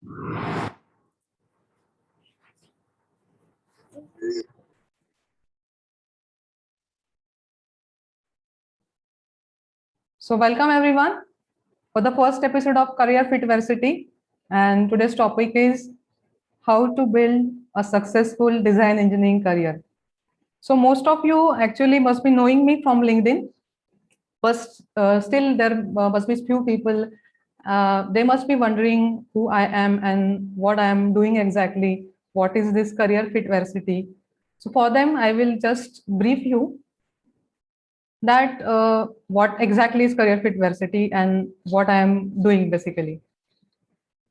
So welcome everyone for the first episode of Career Fit Varsity, and today's topic is how to build a successful design engineering career. So most of you actually must be knowing me from LinkedIn, but still there must be few people. They must be wondering who I am and what I am doing exactly. What is this Career Fit Varsity? So for them, I will just brief you that what exactly is Career Fit Varsity and what I am doing basically.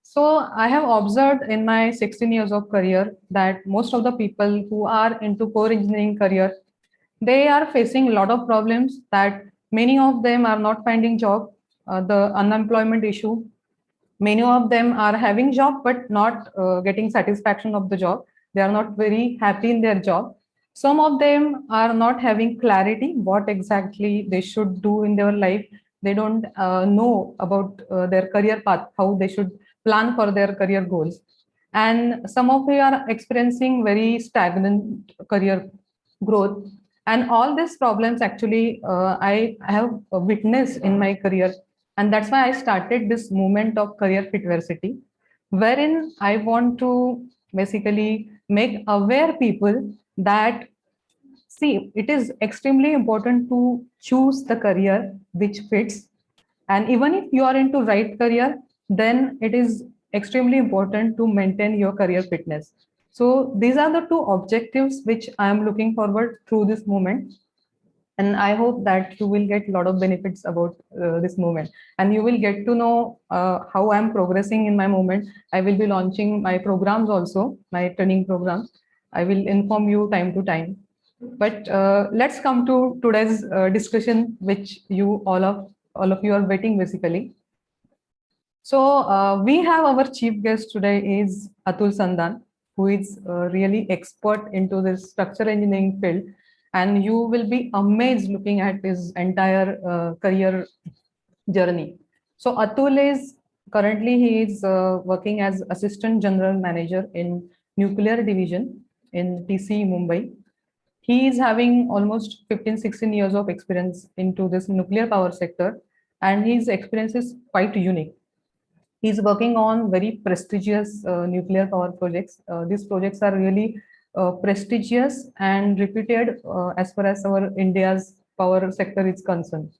So I have observed in my 16 years of career that most of the people who are into core engineering career, they are facing a lot of problems, that many of them are not finding job, the unemployment issue. Many of them are having job but not getting satisfaction of the job. They are not very happy in their job. Some of them are not having clarity what exactly they should do in their life. They don't know about their career path, how they should plan for their career goals. And some of them are experiencing very stagnant career growth. And all these problems actually I have witnessed in my career, and that's why I started this movement of Career Fit Varsity, wherein I want to basically make aware people that, see, it is extremely important to choose the career which fits. And even if you are into right career, then it is extremely important to maintain your career fitness. So these are the two objectives which I am looking forward through this movement, and I hope that you will get a lot of benefits about this movement, and you will get to know how I'm progressing in my movement. I will be launching my programs also, my training programs. I will inform you time to time. But let's come to today's discussion, which you all of you are waiting basically. So we have our chief guest today is Atul Sandan, who is really expert into this structural engineering field, and you will be amazed looking at his entire career journey. So Atul is currently he is working as assistant general manager in nuclear division in TC Mumbai. He is having almost 15-16 years of experience into this nuclear power sector, and his experience is quite unique. He's working on very prestigious nuclear power projects. These projects are really prestigious and reputed as far as our India's power sector is concerned.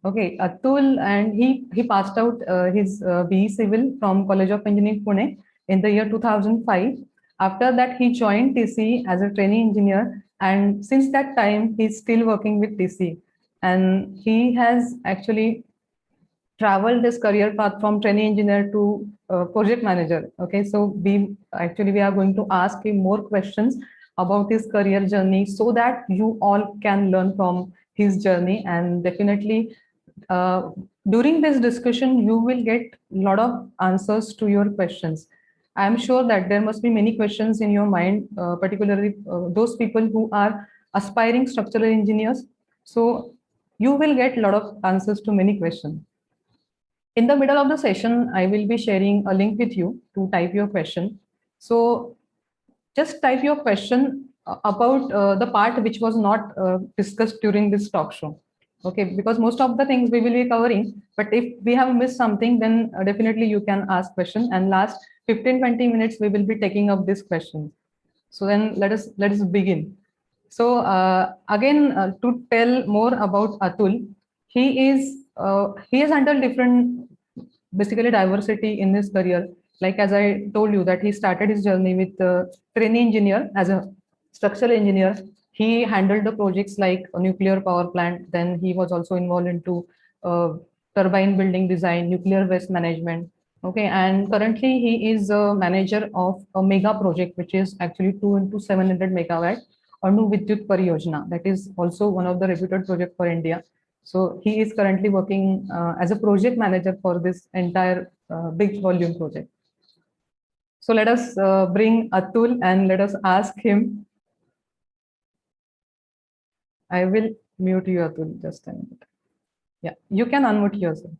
Okay, Atul, and he passed out his BE Civil from College of Engineering Pune in the year 2005. After that, he joined TC as a trainee engineer, and since that time, he's still working with TC. And he has actually traveled this career path from trainee engineer to project manager. Okay, so we are going to ask him more questions about his career journey, so that you all can learn from his journey. And definitely uh, during this discussion you will get a lot of answers to your questions. I am sure that there must be many questions in your mind, particularly those people who are aspiring structural engineers. So you will get a lot of answers to many questions. In the middle of the session, I will be sharing a link with you to type your question. So just type your question about the part which was not discussed during this talk show. Okay, because most of the things we will be covering, but if we have missed something, then definitely you can ask question, and last 15-20 minutes we will be taking up this question. So then let us begin. So again, to tell more about Atul, he has handled different, basically diversity in his career. Like as I told you that he started his journey with trainee engineer as a structural engineer. He handled the projects like a nuclear power plant. Then he was also involved into turbine building design, nuclear waste management. Okay, and currently he is a manager of a mega project, which is actually 2 into 700 megawatt Anu Vidyut Pariyojana. That is also one of the reputed project for India. So he is currently working as a project manager for this entire big volume project. So let us bring Atul and let us ask him. I will mute you, Atul, just a minute. Yeah, you can unmute yourself.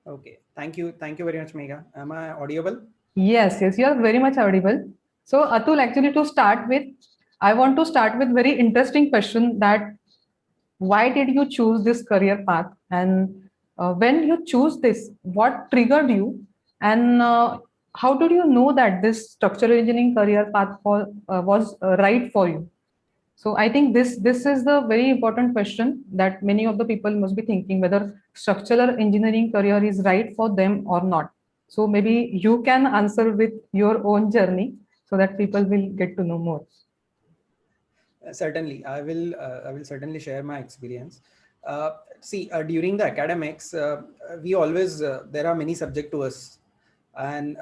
Okay, thank you very much, Megha. Am I audible? Yes, yes, you are very much audible. So, Atul, actually, to start with, I want to start with very interesting question that why did you choose this career path? And when you choose this, what triggered you? And how did you know that this structural engineering career path was right for you? So I think this is the very important question that many of the people must be thinking whether structural engineering career is right for them or not. So maybe you can answer with your own journey so that people will get to know more. Certainly, I will certainly share my experience. See, during the academics, we always there are many subjects to us, and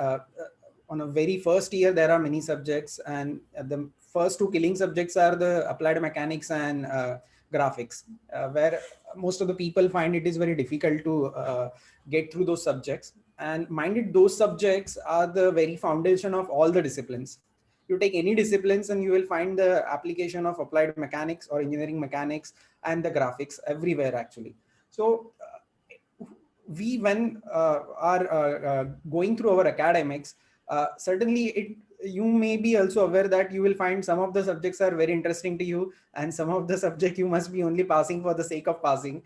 on a very first year there are many subjects, and the first two killing subjects are the applied mechanics and graphics, where most of the people find it is very difficult to get through those subjects. And minded, those subjects are the very foundation of all the disciplines. You take any disciplines and you will find the application of applied mechanics or engineering mechanics and the graphics everywhere actually. So we when are going through our academics, certainly you may be also aware that you will find some of the subjects are very interesting to you, and some of the subject you must be only passing for the sake of passing.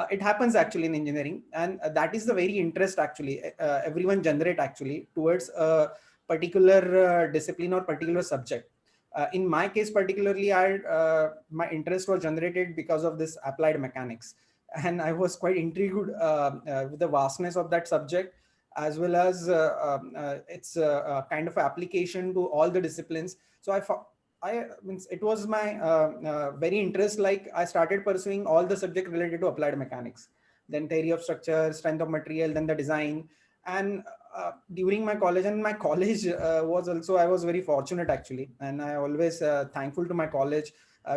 It happens actually in engineering, and that is the very interest actually everyone generate actually towards a particular discipline or particular subject. In my case particularly, my interest was generated because of this applied mechanics, and I was quite intrigued with the vastness of that subject, as well as its kind of application to all the disciplines. So I means it was my very interest. Like I started pursuing all the subject related to applied mechanics, then theory of structure, strength of material, then the design. And during my college, and my college was also, I was very fortunate actually, and I always thankful to my college.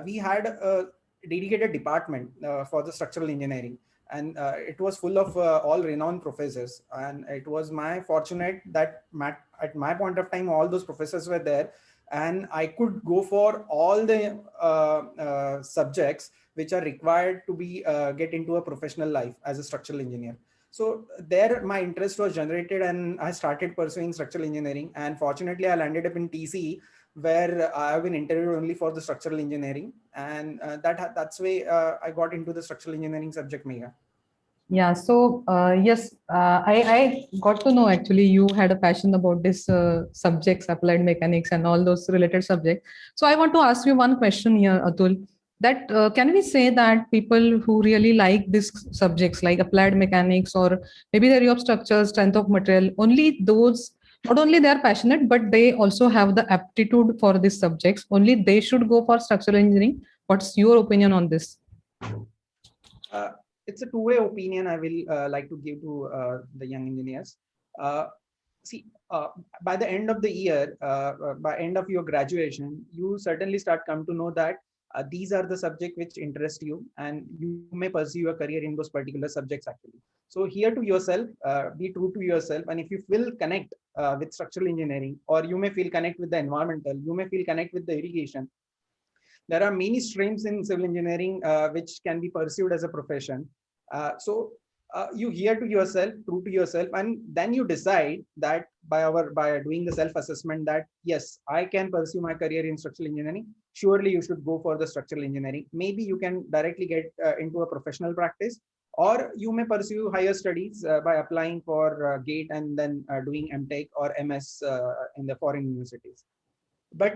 We had a dedicated department for the structural engineering, and it was full of all renowned professors, and it was my fortunate that at my point of time all those professors were there, and I could go for all the subjects which are required to be get into a professional life as a structural engineer. So there my interest was generated, and I started pursuing structural engineering, and fortunately I landed up in TCE, where I have been interviewed only for the structural engineering, and that's way I got into the structural engineering subject, Megha. Yeah, so yes, I got to know actually you had a passion about this subjects, applied mechanics, and all those related subjects. So I want to ask you one question here, Atul. That can we say that people who really like these subjects, like applied mechanics or maybe theory of structure, strength of material, only those, not only they are passionate, but they also have the aptitude for these subjects. Only they should go for structural engineering. What's your opinion on this? Uh, it's a two-way opinion I will like to give to the young engineers. Uh, See, by the end of the year, by end of your graduation, you certainly start come to know that these are the subjects which interest you, and you may pursue your career in those particular subjects actually. So here to yourself, be true to yourself, and if you feel connect with structural engineering, or you may feel connect with the environmental, you may feel connect with the irrigation. There are many streams in civil engineering which can be pursued as a profession. So you hear to yourself, true to yourself, and then you decide that by doing the self-assessment that yes, I can pursue my career in structural engineering. Surely you should go for the structural engineering. Maybe you can directly get into a professional practice, or you may pursue higher studies by applying for GATE and then doing MTech or MS in the foreign universities. But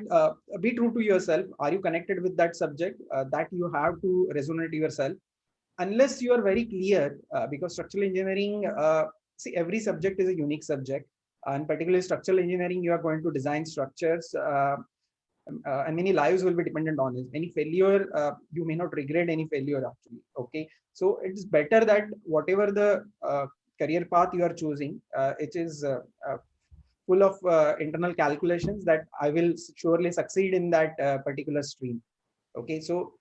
be true to yourself. Are you connected with that subject? That you have to resonate yourself. Unless you are very clear, because structural engineering, see, every subject is a unique subject, and particularly structural engineering, you are going to design structures, and many lives will be dependent on it. Any failure, you may not regret any failure actually. Okay, so it's better that whatever the career path you are choosing, it is full of internal calculations that I will surely succeed in that particular stream. Okay, so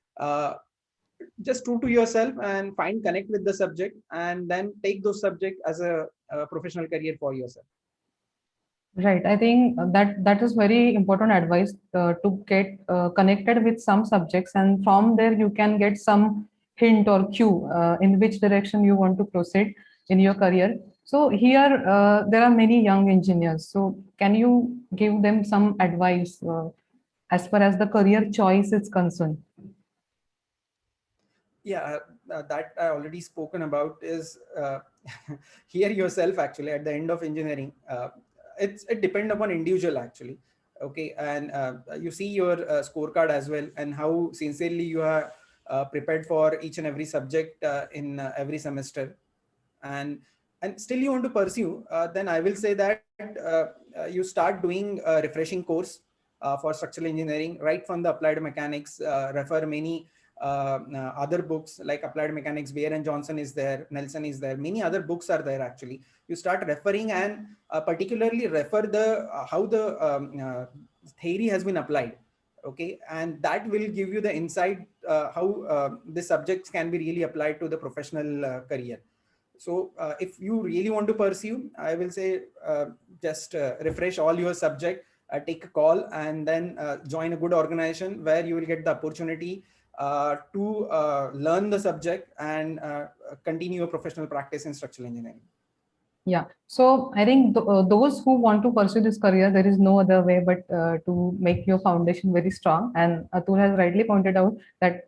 just true to yourself and find connect with the subject, and then take those subject as a professional career for yourself. Right. I think that is very important advice to get connected with some subjects, and from there you can get some hint or cue in which direction you want to proceed in your career. So here there are many young engineers. So can you give them some advice as far as the career choice is concerned? Yeah, that I already spoken about is here yourself actually at the end of engineering. It depends upon individual actually. Okay, and you see your scorecard as well, and how sincerely you are prepared for each and every subject in every semester, and still you want to pursue, then I will say that you start doing a refreshing course for structural engineering right from the applied mechanics. Refer many other books like applied mechanics, Weir and Johnson is there, Nelson is there, many other books are there actually. You start referring, and particularly refer the how the theory has been applied. Okay, and that will give you the insight how the subjects can be really applied to the professional career. So if you really want to pursue, I will say just refresh all your subject, take a call, and then join a good organization where you will get the opportunity to learn the subject and continue your professional practice in structural engineering. Yeah. So I think those who want to pursue this career, there is no other way but to make your foundation very strong. And Atul has rightly pointed out that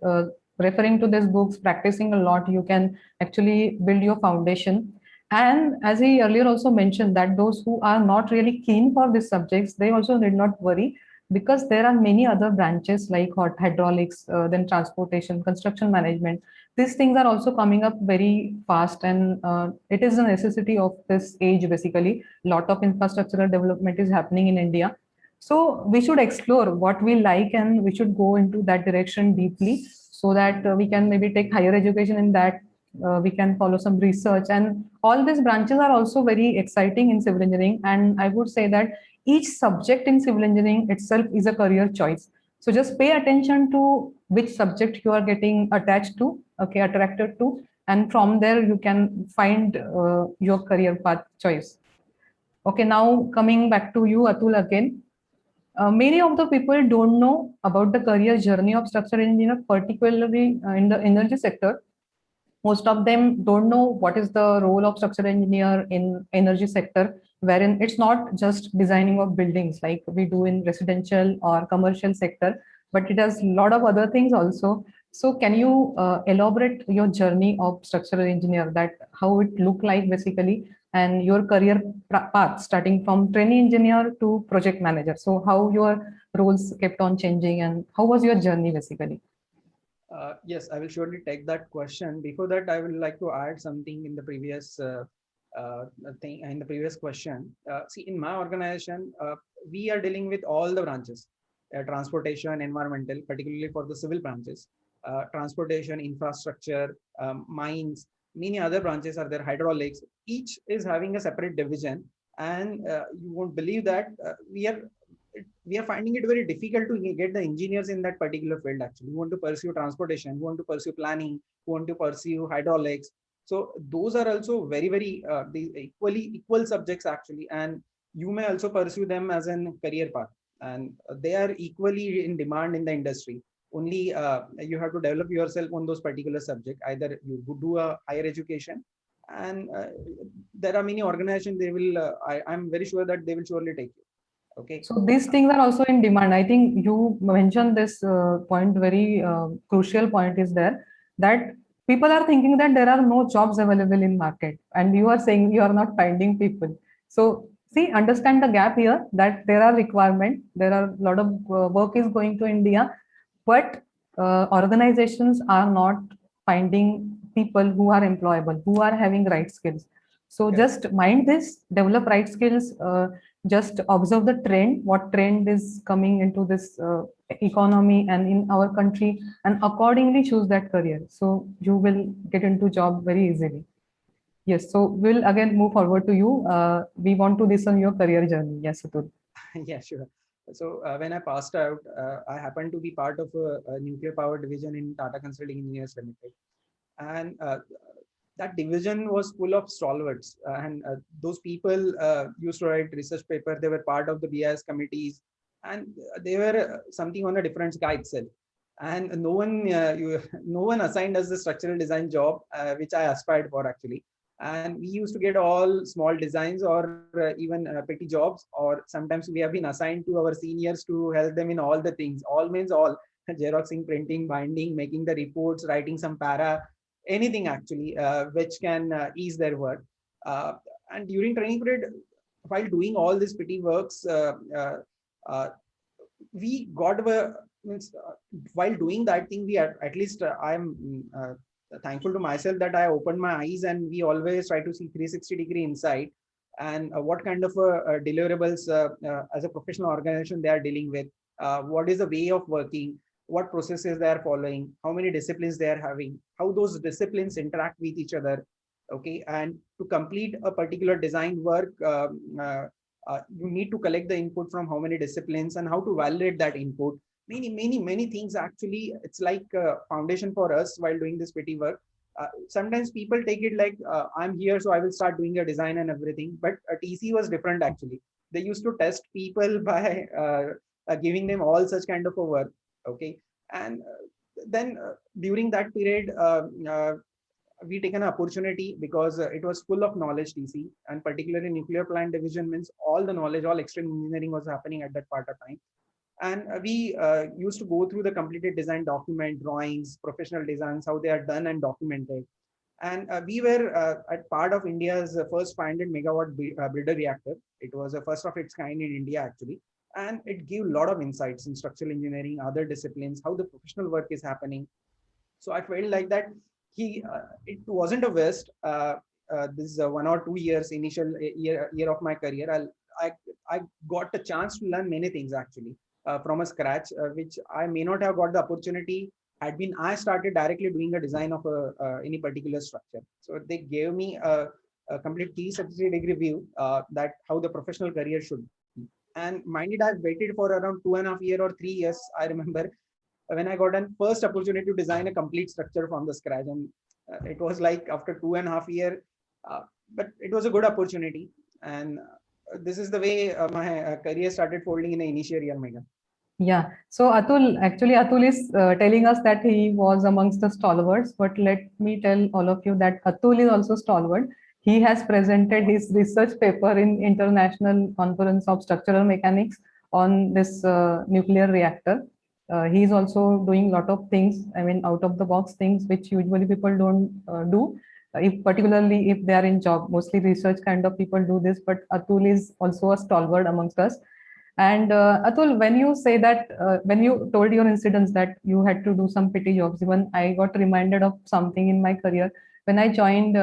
referring to these books, practicing a lot, you can actually build your foundation. And as he earlier also mentioned, that those who are not really keen for these subjects, they also need not worry, because there are many other branches like hydraulics, then transportation, construction management. These things are also coming up very fast, and it is a necessity of this age. Basically, a lot of infrastructural development is happening in India, so we should explore what we like and we should go into that direction deeply, so that we can maybe take higher education in that. We can follow some research, and all these branches are also very exciting in civil engineering. And I would say that each subject in civil engineering itself is a career choice. So just pay attention to which subject you are getting attached to, okay, attracted to, and from there you can find your career path choice. Okay, now coming back to you, Atul, again. Many of the people don't know about the career journey of structural engineer, particularly in the energy sector. Most of them don't know what is the role of structural engineer in energy sector, wherein it's not just designing of buildings like we do in residential or commercial sector, but it does a lot of other things also. So can you elaborate your journey of structural engineer, that how it look like basically, and your career path starting from trainee engineer to project manager? So how your roles kept on changing, and how was your journey basically? Yes, I will surely take that question. Before that, I would like to add something in the previous thing in the previous question. See, in my organization, we are dealing with all the branches: transportation, environmental, particularly for the civil branches, transportation, infrastructure, mines. Many other branches are there, hydraulics. Each is having a separate division, and you won't believe that we are finding it very difficult to get the engineers in that particular field. Actually, we want to pursue transportation, we want to pursue planning, we want to pursue hydraulics. So those are also very the equal subjects actually, and you may also pursue them as a career path, and they are equally in demand in the industry. Only you have to develop yourself on those particular subject. Either you would do a higher education, and there are many organizations, they will I'm very sure that they will surely take you. Okay. So these things are also in demand. I think you mentioned this point, very crucial point is there, that people are thinking that there are no jobs available in market, and you are saying you are not finding people. So see, understand the gap here, that there are requirement, there are a lot of work is going to India, but organizations are not finding people who are employable, who are having right skills. So Correct. just mind this, develop right skills. Just observe the trend, what trend is coming into this economy and in our country, and accordingly choose that career, so you will get into job very easily. Yes, so we'll again move forward to you. We want to listen your career journey. Yes, Atul. Yeah, sure. So when I passed out, I happened to be part of a nuclear power division in Tata Consulting Engineers Limited, and that division was full of stalwarts, and those people used to write research paper. They were part of the BIS committees, and they were something on a different sky itself. And no one, no one assigned us the structural design job, which I aspired for actually. and we used to get all small designs or even petty jobs, or sometimes we have been assigned to our seniors to help them in all the things. All means all: xeroxing, printing, binding, making the reports, writing some para, anything actually, which can ease their work. And during training period, while doing all these petty works, uh, we got means, while doing that thing, we at least I'm thankful to myself that I opened my eyes, and we always try to see 360-degree insight, and what kind of deliverables as a professional organization they are dealing with, what is the way of working, what processes they are following, how many disciplines they are having, how those disciplines interact with each other. Okay, and to complete a particular design work, you need to collect the input from how many disciplines and how to validate that input. Many things actually. It's like a foundation for us while doing this petty work. Sometimes people take it like, I'm here, so I will start doing a design and everything. But TC was different actually. They used to test people by giving them all such kind of a work. Okay, and then during that period, we taken an opportunity because it was full of knowledge, TC, and particularly nuclear plant division means all the knowledge, all extreme engineering was happening at that part of time. And we used to go through the completed design document, drawings, professional designs, how they are done and documented. And we were at part of India's first 500 megawatt builder reactor. It was the first of its kind in India actually. And it gave a lot of insights in structural engineering, other disciplines, how the professional work is happening. So I felt like that it wasn't a waste. This 1 or 2 years, initial year of my career, I got a chance to learn many things actually from a scratch, which I may not have got the opportunity had been I started directly doing a design of any particular structure. So they gave me a complete 360-degree view that how the professional career should be. And minded, I've waited for around 2.5 years or 3 years. I remember when I got an first opportunity to design a complete structure from the scratch, and it was like after 2.5 years, but it was a good opportunity, and this is the way my career started folding in the initial year, Megha. Yeah. So Atul is telling us that he was amongst the stalwarts, but let me tell all of you that Atul is also stalwart. He has presented his research paper in International Conference of Structural Mechanics on this nuclear reactor. He is also doing a lot of things, I mean, out of the box things which usually people don't do. If particularly if they are in job, mostly research kind of people do this, but Atul is also a stalwart amongst us. And Atul, when you say that, when you told your incidents that you had to do some petty jobs, even I got reminded of something in my career when I joined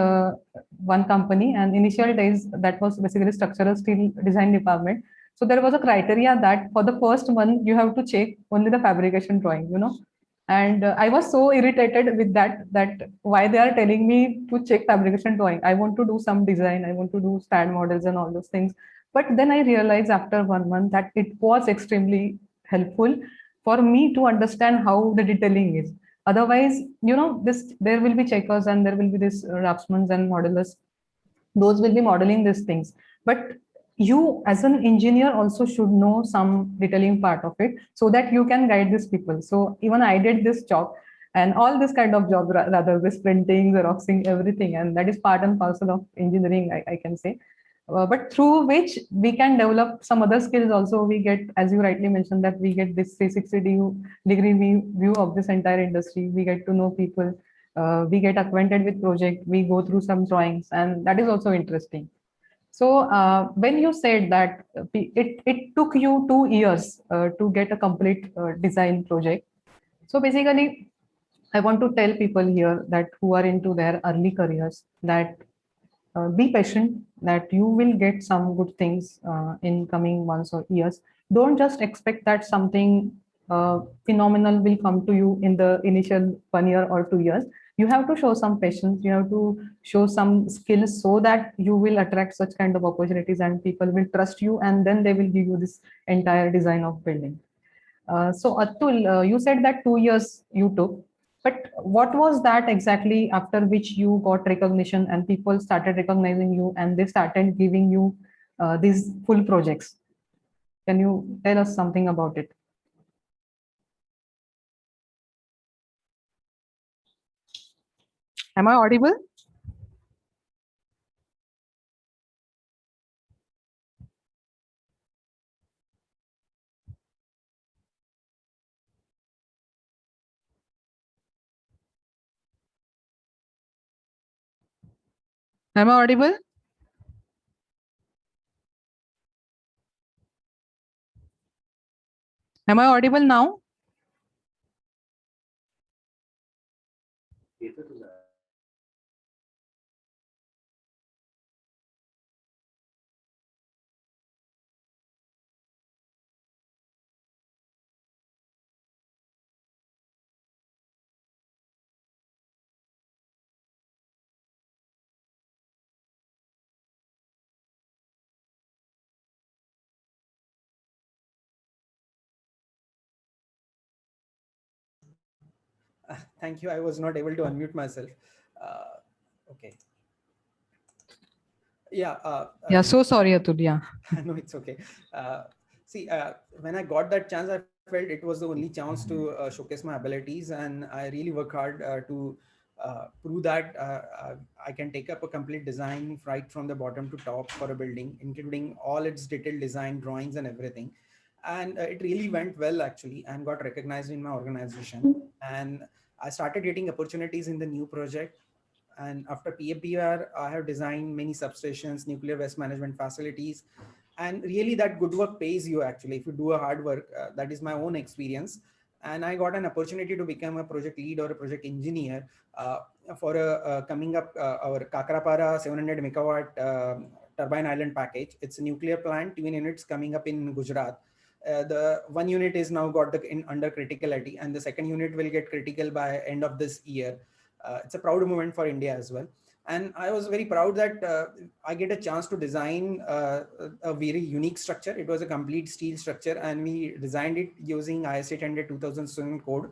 one company. And initial days, that was basically structural steel design department. So there was a criteria that for the first month you have to check only the fabrication drawing, you know. And I was so irritated with that why they are telling me to check fabrication drawing. I want to do some design, I want to do stand models and all those things. But then I realized after 1 month that it was extremely helpful for me to understand how the detailing is. Otherwise, you know, this there will be checkers and there will be this draftsmen and modelers. Those will be modeling these things. But you as an engineer also should know some detailing part of it so that you can guide these people. So even I did this job and all this kind of job, rather this printing, xeroxing, everything, and that is part and parcel of engineering, I can say. But through which we can develop some other skills also. We get, as you rightly mentioned, that we get this 360-degree view of this entire industry. We get to know people, we get acquainted with project, we go through some drawings, and that is also interesting. So when you said that it took you 2 years to get a complete design project. So basically, I want to tell people here that who are into their early careers that be patient, that you will get some good things in coming months or years. Don't just expect that something phenomenal will come to you in the initial 1 year or 2 years. You have to show some patience, you have to show some skills so that you will attract such kind of opportunities and people will trust you, and then they will give you this entire design of building. So Atul, you said that 2 years you took, but what was that exactly after which you got recognition and people started recognizing you and they started giving you these full projects? Can you tell us something about it? Am I audible? Am I audible? Am I audible now? Thank you. I was not able to unmute myself. Okay. Yeah. Yeah, so sorry, Atul. Yeah. No, it's okay. See, when I got that chance, I felt it was the only chance to showcase my abilities, and I really work hard to prove that I can take up a complete design right from the bottom to top for a building, including all its detailed design, drawings, and everything. And it really went well actually, and got recognized in my organization. And I started getting opportunities in the new project. And after PFBR, I have designed many substations, nuclear waste management facilities, and really that good work pays you actually if you do a hard work. That is my own experience. And I got an opportunity to become a project lead or a project engineer for a coming up our Kakrapara 700 megawatt turbine island package. It's a nuclear plant, twin units coming up in Gujarat. The one unit is now got under criticality, and the second unit will get critical by end of this year. It's a proud moment for India as well. And I was very proud that I get a chance to design a very unique structure. It was a complete steel structure, and we designed it using ISA 2007 code.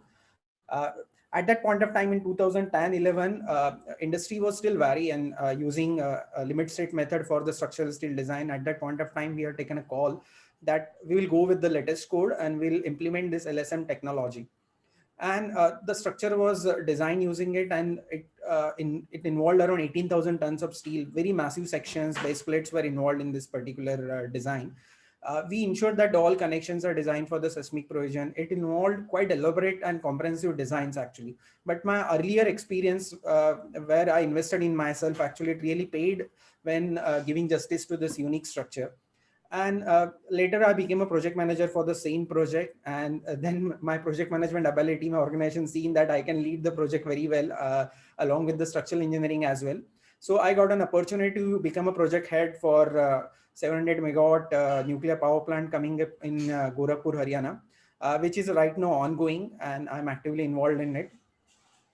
At that point of time in 2010-11, industry was still vary and using a limit state method for the structural steel design. At that point of time, we have taken a call that we will go with the latest code and we'll implement this LSM technology. And the structure was designed using it, and it involved around 18,000 tons of steel, very massive sections. Base plates were involved in this particular design. We ensured that all connections are designed for the seismic provision. It involved quite elaborate and comprehensive designs actually. But my earlier experience where I invested in myself, actually it really paid when giving justice to this unique structure. And later I became a project manager for the same project. And then my project management ability, my organization seen that I can lead the project very well along with the structural engineering as well. So I got an opportunity to become a project head for 700 megawatt nuclear power plant coming up in Gorakhpur, Haryana, which is right now ongoing, and I'm actively involved in it.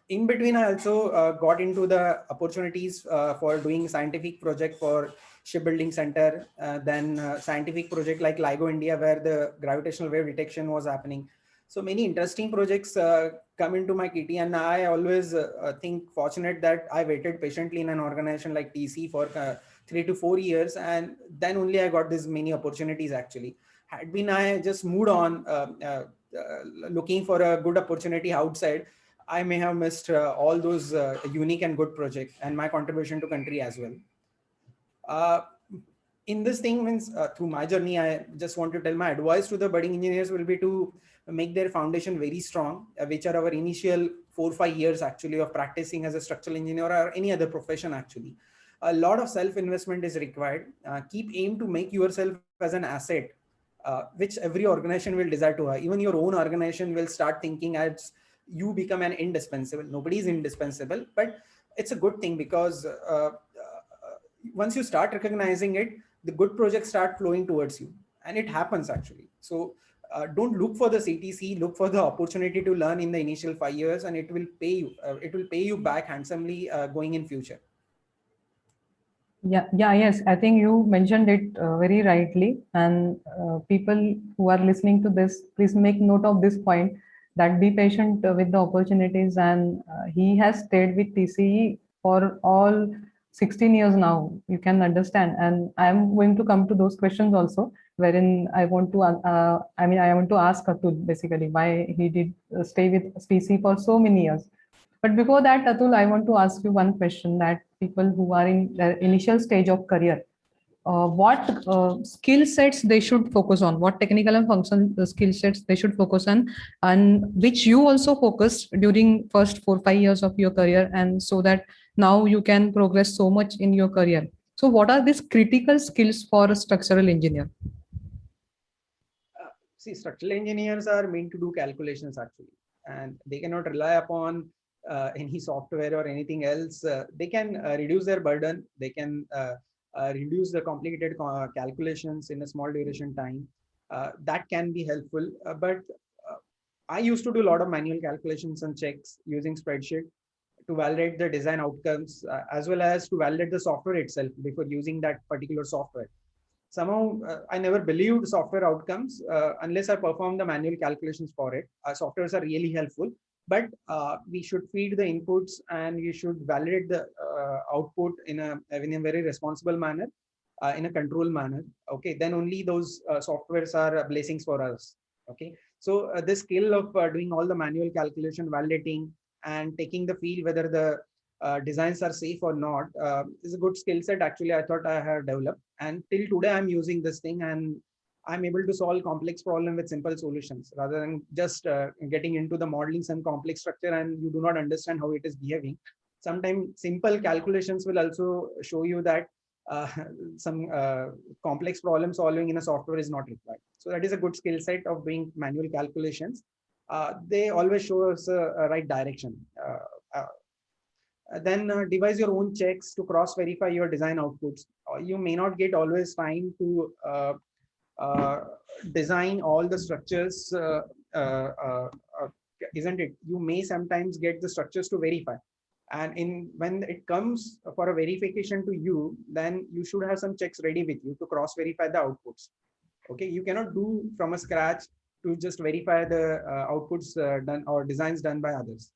In between, I also got into the opportunities for doing scientific project for shipbuilding center, then scientific project like LIGO India, where the gravitational wave detection was happening. So many interesting projects come into my kitty, and I always think fortunate that I waited patiently in an organization like TC for 3 to 4 years, and then only I got these many opportunities actually. Had been I just moved on looking for a good opportunity outside, I may have missed all those unique and good projects and my contribution to country as well. In this thing means through my journey, I just want to tell my advice to the budding engineers will be to make their foundation very strong, which are our initial 4 or 5 years actually of practicing as a structural engineer or any other profession actually. A lot of self-investment is required. Keep aim to make yourself as an asset, which every organization will desire to have. Even your own organization will start thinking as you become an indispensable. Nobody is indispensable, but it's a good thing because once you start recognizing it, the good projects start flowing towards you, and it happens actually. So don't look for the CTC, look for the opportunity to learn in the initial 5 years, and it will pay you. It will pay you back handsomely going in future. Yeah, yes. I think you mentioned it very rightly. And people who are listening to this, please make note of this point that be patient with the opportunities. And he has stayed with TCE for all 16 years now. You can understand. And I'm going to come to those questions also, wherein I want to, I want to ask Atul basically why he did stay with TCE for so many years. But before that, Atul, I want to ask you one question that people who are in their initial stage of career, what skill sets they should focus on, what technical and functional skill sets they should focus on, and which you also focused during first 4 or 5 years of your career, and so that now you can progress so much in your career. So what are these critical skills for a structural engineer? See, structural engineers are meant to do calculations actually, and they cannot rely upon any software or anything else. They can reduce their burden. They can reduce the complicated calculations in a small duration time. That can be helpful. But I used to do a lot of manual calculations and checks using spreadsheet to validate the design outcomes, as well as to validate the software itself before using that particular software. Somehow I never believed software outcomes unless I perform the manual calculations for it. Softwares are really helpful, but we should feed the inputs and we should validate the output in a very responsible manner, in a controlled manner. Okay, then only those softwares are blessings for us. Okay, so the skill of doing all the manual calculation, validating, and taking the feel whether the designs are safe or not is a good skill set actually I thought I have developed, and till today I'm using this thing, and I'm able to solve complex problem with simple solutions rather than just getting into the modeling some complex structure and you do not understand how it is behaving. Sometimes simple calculations will also show you that uh, some complex problem solving in a software is not required. So that is a good skill set of doing manual calculations. They always show us a right direction. Then devise your own checks to cross verify your design outputs. You may not get always time to uh, design all the structures, isn't it? You may sometimes get the structures to verify, and in when it comes for a verification to you, then you should have some checks ready with you to cross verify the outputs. Okay, you cannot do from a scratch to just verify the outputs done or designs done by others.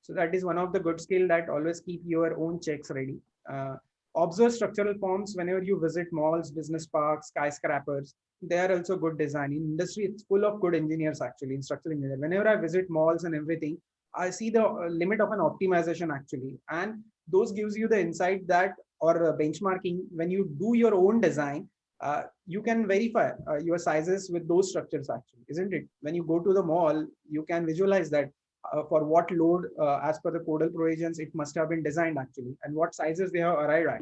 So that is one of the good skill, that always keep your own checks ready. Uh, Observe structural forms whenever you visit malls, business parks, skyscrapers. They are also good design. In industry, it's full of good engineers actually, in structural engineering. Whenever I visit malls and everything, I see the limit of an optimization actually. And those gives you the insight that, or benchmarking, when you do your own design, you can verify your sizes with those structures actually, isn't it? When you go to the mall, you can visualize that for what load, as per the codal provisions, it must have been designed actually, and what sizes they have arrived at.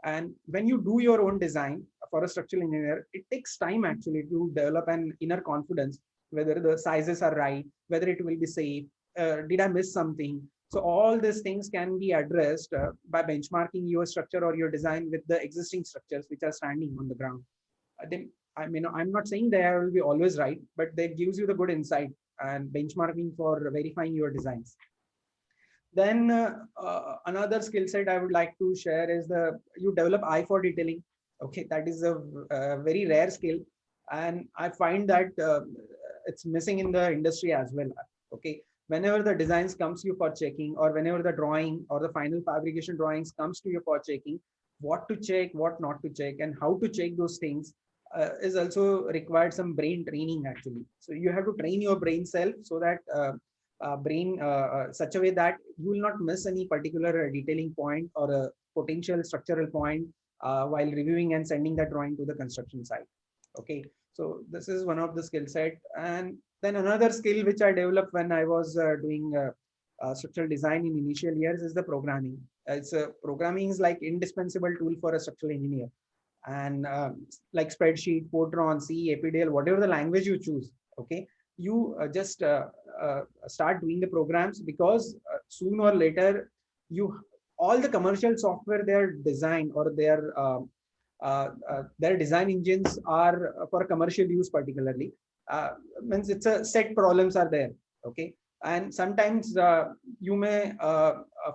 And when you do your own design for a structural engineer, it takes time actually to develop an inner confidence, whether the sizes are right, whether it will be safe, did I miss something? So all these things can be addressed by benchmarking your structure or your design with the existing structures which are standing on the ground. Then I mean, I'm not saying they will be always right, but they gives you the good insight and benchmarking for verifying your designs. Then another skill set I would like to share is the you develop eye for detailing. Okay, that is a very rare skill, and I find that it's missing in the industry as well. Okay, whenever the designs comes to you for checking, or whenever the drawing or the final fabrication drawings comes to you for checking, what to check, what not to check, and how to check those things is also required some brain training actually. So you have to train your brain self so that brain such a way that you will not miss any particular detailing point or a potential structural point while reviewing and sending that drawing to the construction site. Okay, so this is one of the skill set. And then another skill which I developed when I was doing structural design in initial years is the programming. It's programming is like indispensable tool for a structural engineer, and like spreadsheet, Fortran, C, APDL, whatever the language you choose. Okay, you just start doing the programs, because soon or later you all the commercial software, their design or their design engines are for commercial use particularly. Means it's a set problems are there. Okay, and sometimes you may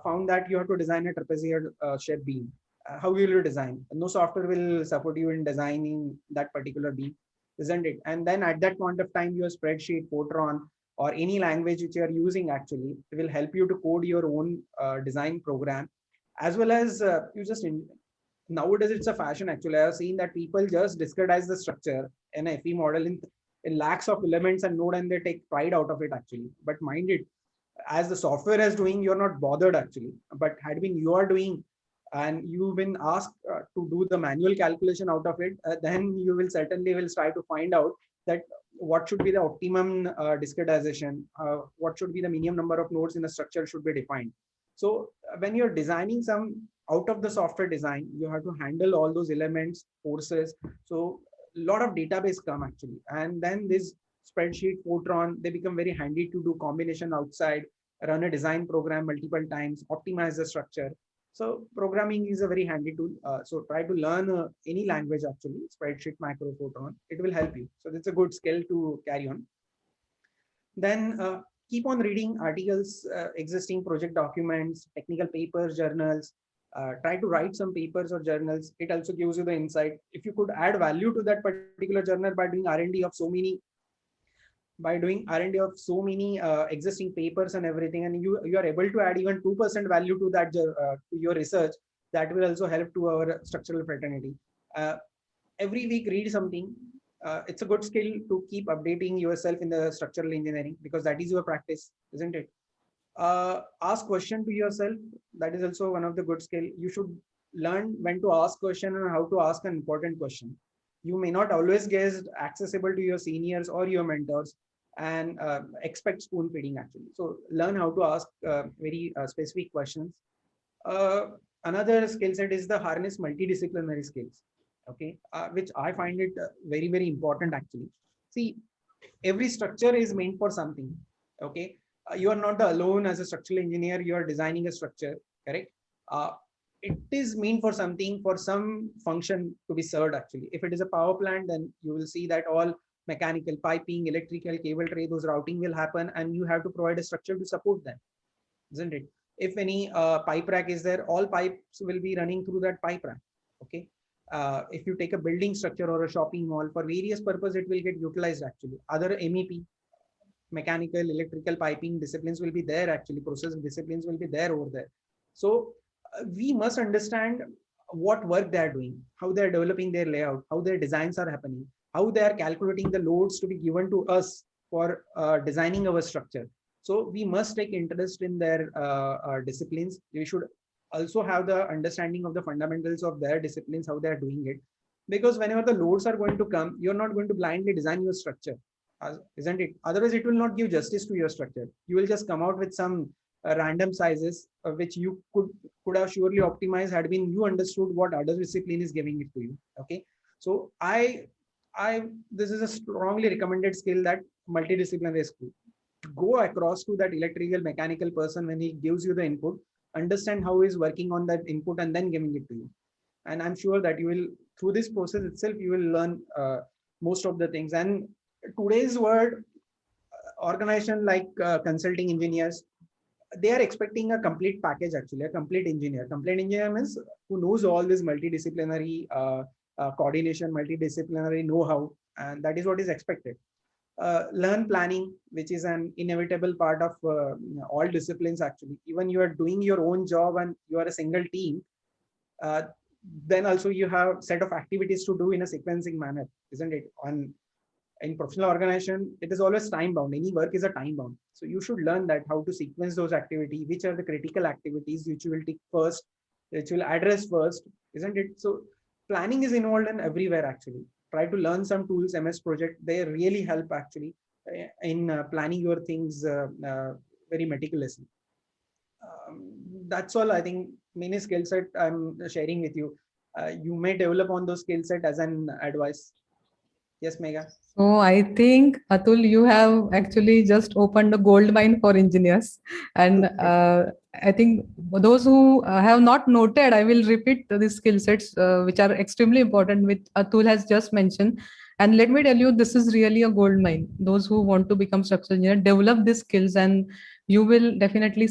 found that you have to design a trapezoid shape beam. How will you design? No software will support you in designing that particular beam, isn't it? And then at that point of time, your spreadsheet, Fortran, or any language which you are using actually will help you to code your own design program, as well as you just nowadays it's a fashion actually. I have seen that people just discretize the structure in a FE model in lakhs of elements and node, and they take pride out of it actually. But mind it, as the software is doing, you're not bothered actually. But had been you are doing and you've been asked to do the manual calculation out of it, then you will certainly will try to find out that what should be the optimum discretization, what should be the minimum number of nodes in the structure should be defined. So when you're designing some out of the software design, you have to handle all those elements, forces. So a lot of database come actually, and then this spreadsheet, Fortran, they become very handy to do combination outside, run a design program multiple times, optimize the structure. So programming is a very handy tool. So try to learn any language actually, spreadsheet, macro, Fortran. It will help you. So that's a good skill to carry on. Then keep on reading articles, existing project documents, technical papers, journals. Try to write some papers or journals. It also gives you the insight. If you could add value to that particular journal by doing R&D of so many, existing papers and everything, and you are able to add even 2% value to that to your research, that will also help to our structural fraternity. Every week read something. It's a good skill to keep updating yourself in the structural engineering, because that is your practice, isn't it? Ask question to yourself. That is also one of the good skill. You should learn when to ask question and how to ask an important question. You may not always get accessible to your seniors or your mentors, and expect spoon feeding actually. So learn how to ask very specific questions. Another skill set is the harness multidisciplinary skills. Okay, which I find it very, very important actually. See, every structure is meant for something. Okay, you are not alone as a structural engineer. You are designing a structure, correct? It is meant for something, for some function to be served actually. If it is a power plant, then you will see that all mechanical, piping, electrical, cable tray, those routing will happen, and you have to provide a structure to support them, isn't it? If any pipe rack is there, all pipes will be running through that pipe rack. Okay. If you take a building structure or a shopping mall, for various purpose, it will get utilized actually. Other MEP, mechanical, electrical, piping disciplines will be there actually. Process disciplines will be there over there. So we must understand what work they are doing, how they are developing their layout, how their designs are happening, how they are calculating the loads to be given to us for designing our structure. So we must take interest in their disciplines. We should also have the understanding of the fundamentals of their disciplines, how they are doing it. Because whenever the loads are going to come, you're not going to blindly design your structure, isn't it? Otherwise, it will not give justice to your structure. You will just come out with some random sizes, which you could have surely optimized had been you understood what other discipline is giving it to you. Okay, so this is a strongly recommended skill, that multidisciplinary skill. Go across to that electrical mechanical person when he gives you the input, understand how he's working on that input, and then giving it to you. And I'm sure that you will, through this process itself, you will learn most of the things. And today's world, organization like consulting engineers, they are expecting a complete package actually. A complete engineer means who knows all this multidisciplinary coordination, multidisciplinary know-how, and that is what is expected. Learn planning, which is an inevitable part of all disciplines actually. Even you are doing your own job and you are a single team, then also you have set of activities to do in a sequencing manner, isn't it? In professional organization, it is always time bound. Any work is a time bound. So you should learn that how to sequence those activities, which are the critical activities which you will take first, which will address first, isn't it? So planning is involved in everywhere actually. Try to learn some tools. MS Project, they really help actually in planning your things very meticulously. That's all. I think many skill set I'm sharing with you. You may develop on those skill set as an advice. Yes, Megha. So I think, Atul, you have actually just opened a gold mine for engineers. And I think those who have not noted, I will repeat the skill sets which are extremely important, which Atul has just mentioned. And let me tell you, this is really a gold mine. Those who want to become structural engineer, develop these skills and you will definitely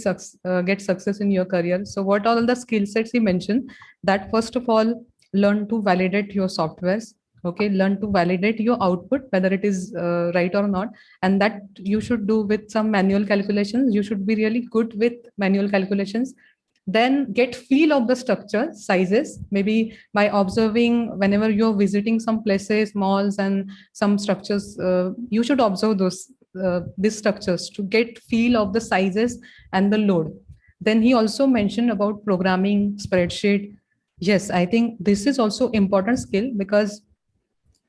get success in your career. So what are all the skill sets he mentioned? That first of all, learn to validate your softwares. Okay, learn to validate your output, whether it is right or not, and that you should do with some manual calculations. You should be really good with manual calculations. Then get feel of the structure sizes, maybe by observing whenever you're visiting some places, malls and some structures, you should observe these structures to get feel of the sizes and the load. Then he also mentioned about programming, spreadsheet. Yes, I think this is also important skill, because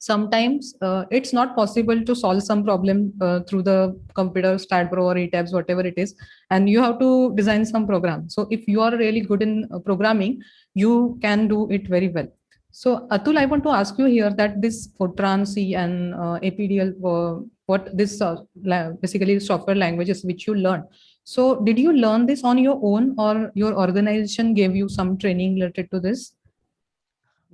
sometimes it's not possible to solve some problem through the computer, StatPro or ETABS, whatever it is, and you have to design some program. So if you are really good in programming, you can do it very well. So Atul, I want to ask you here that this Fortran, C and APDL, what this basically software languages which you learn. So did you learn this on your own, or your organization gave you some training related to this?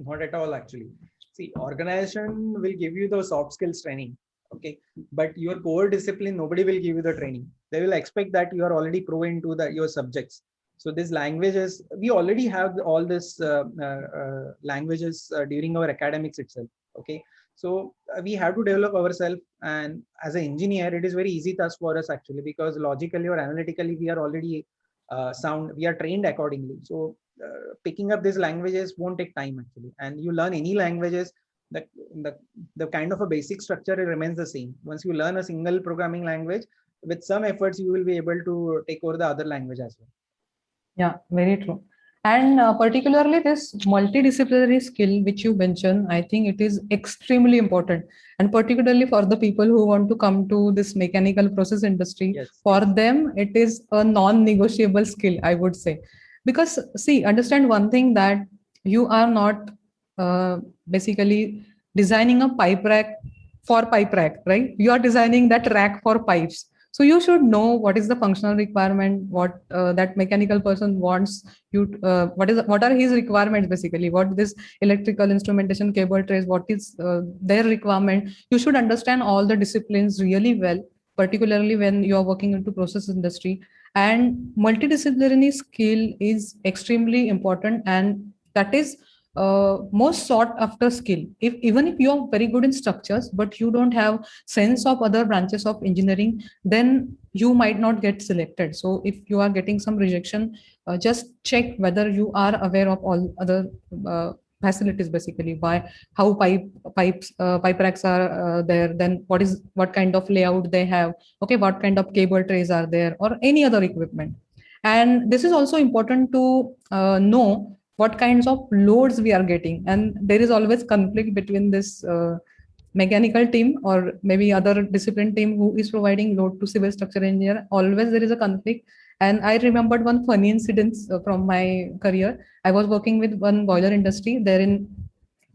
Not at all, actually. See, organization will give you the soft skills training, okay, but your core discipline, nobody will give you the training. They will expect that you are already pro into your subjects. So these languages, we already have all this languages during our academics itself, okay. So we have to develop ourselves, and as an engineer, it is very easy task for us actually, because logically or analytically we are already sound, we are trained accordingly. So picking up these languages won't take time actually, and you learn any languages, the, the kind of a basic structure, it remains the same. Once you learn a single programming language, with some efforts you will be able to take over the other language as well. Yeah, very true. And particularly this multidisciplinary skill which you mentioned, I think it is extremely important, and particularly for the people who want to come to this mechanical process industry. Yes, For yes. them it is a non-negotiable skill, I would say. Because see, understand one thing, that you are not basically designing a pipe rack for pipe rack, right? You are designing that rack for pipes. So you should know what is the functional requirement, what that mechanical person wants you what are his requirements, basically what this electrical instrumentation cable trays, what is their requirement. You should understand all the disciplines really well, particularly when you are working into process industry. And multidisciplinary skill is extremely important, and that is most sought after skill. If even if you are very good in structures but you don't have sense of other branches of engineering, then you might not get selected. So if you are getting some rejection, just check whether you are aware of all other facilities, basically why, how pipe racks are there, then what kind of layout they have, okay, what kind of cable trays are there, or any other equipment. And this is also important to know what kinds of loads we are getting, and there is always conflict between this mechanical team or maybe other discipline team who is providing load to civil structure engineer. Always there is a conflict. And I remembered one funny incident from my career. I was working with one boiler industry. Therein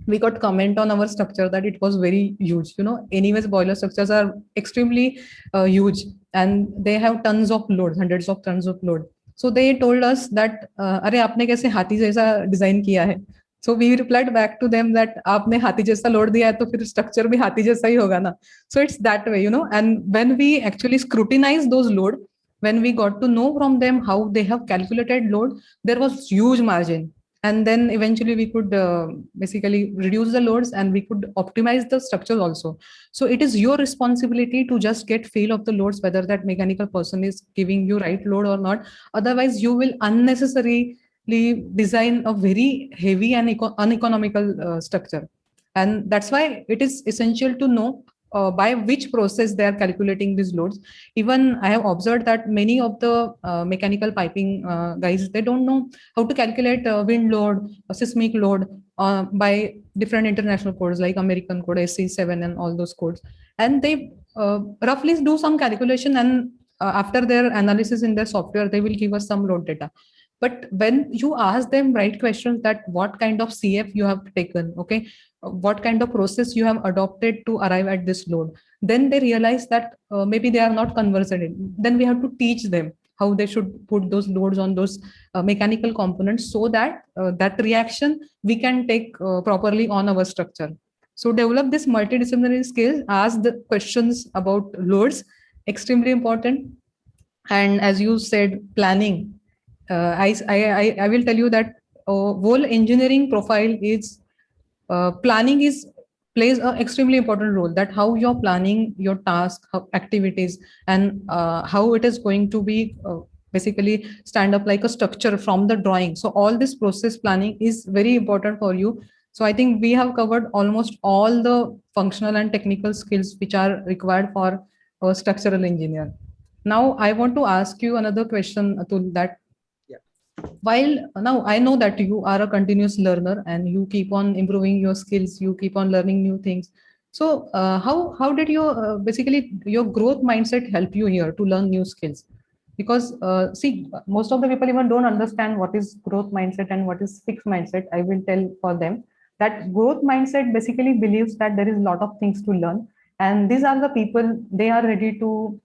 we got comment on our structure that it was very huge. Anyways, boiler structures are extremely huge, and they have tons of load, hundreds of tons of load. So they told us that अरे आपने कैसे हाथी जैसा design किया है. So we replied back to them that आपने हाथी जैसा लोड दिया है तो फिर स्ट्रक्चर भी हाथी जैसा ही होगा ना. So it's that way. And when we actually scrutinize those load, when we got to know from them how they have calculated load, there was huge margin. And then eventually we could basically reduce the loads, and we could optimize the structures also. So it is your responsibility to just get feel of the loads, whether that mechanical person is giving you right load or not. Otherwise you will unnecessarily design a very heavy and uneconomical structure. And that's why it is essential to know by which process they are calculating these loads. Even I have observed that many of the mechanical piping guys, they don't know how to calculate wind load, seismic load by different international codes like American code, SC7 and all those codes. And they roughly do some calculation, and after their analysis in their software, they will give us some load data. But when you ask them right questions, that what kind of CF you have taken, okay, what kind of process you have adopted to arrive at this load, then they realize that maybe they are not conversant. Then we have to teach them how they should put those loads on those mechanical components, so that that reaction we can take properly on our structure. So develop this multidisciplinary skills, ask the questions about loads, extremely important. And as you said, planning, I will tell you that whole engineering profile is planning is plays an extremely important role, that how you're planning your task, how activities, and how it is going to be basically stand up like a structure from the drawing. So all this process planning is very important for you. So I think we have covered almost all the functional and technical skills which are required for a structural engineer. Now I want to ask you another question, Atul, that Yeah. While now I know that you are a continuous learner and you keep on improving your skills, you keep on learning new things. So how did your basically your growth mindset help you here to learn new skills? Because see, most of the people even don't understand what is growth mindset and what is fixed mindset. I will tell for them that growth mindset basically believes that there is a lot of things to learn, and these are the people, they are ready to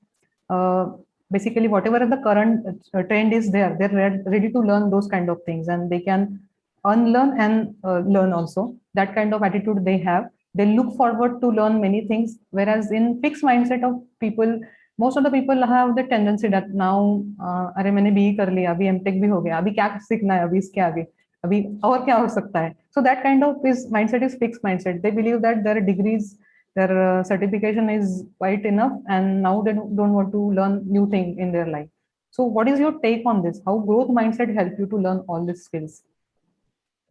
uh, basically whatever the current trend is there, they're ready to learn those kind of things, and they can unlearn and learn also. That kind of attitude they have. They look forward to learn many things, whereas in fixed mindset of people, most of the people have the tendency that now अरे मैंने be कर लिया, अभी MTech भी हो गया, अभी क्या सीखना है, अभी इसके आगे अभी और क्या हो सकता है. So that kind of is mindset is fixed mindset. They believe that their degrees, their certification is quite enough, and now they don't want to learn new thing in their life. So what is your take on this? How growth mindset help you to learn all these skills?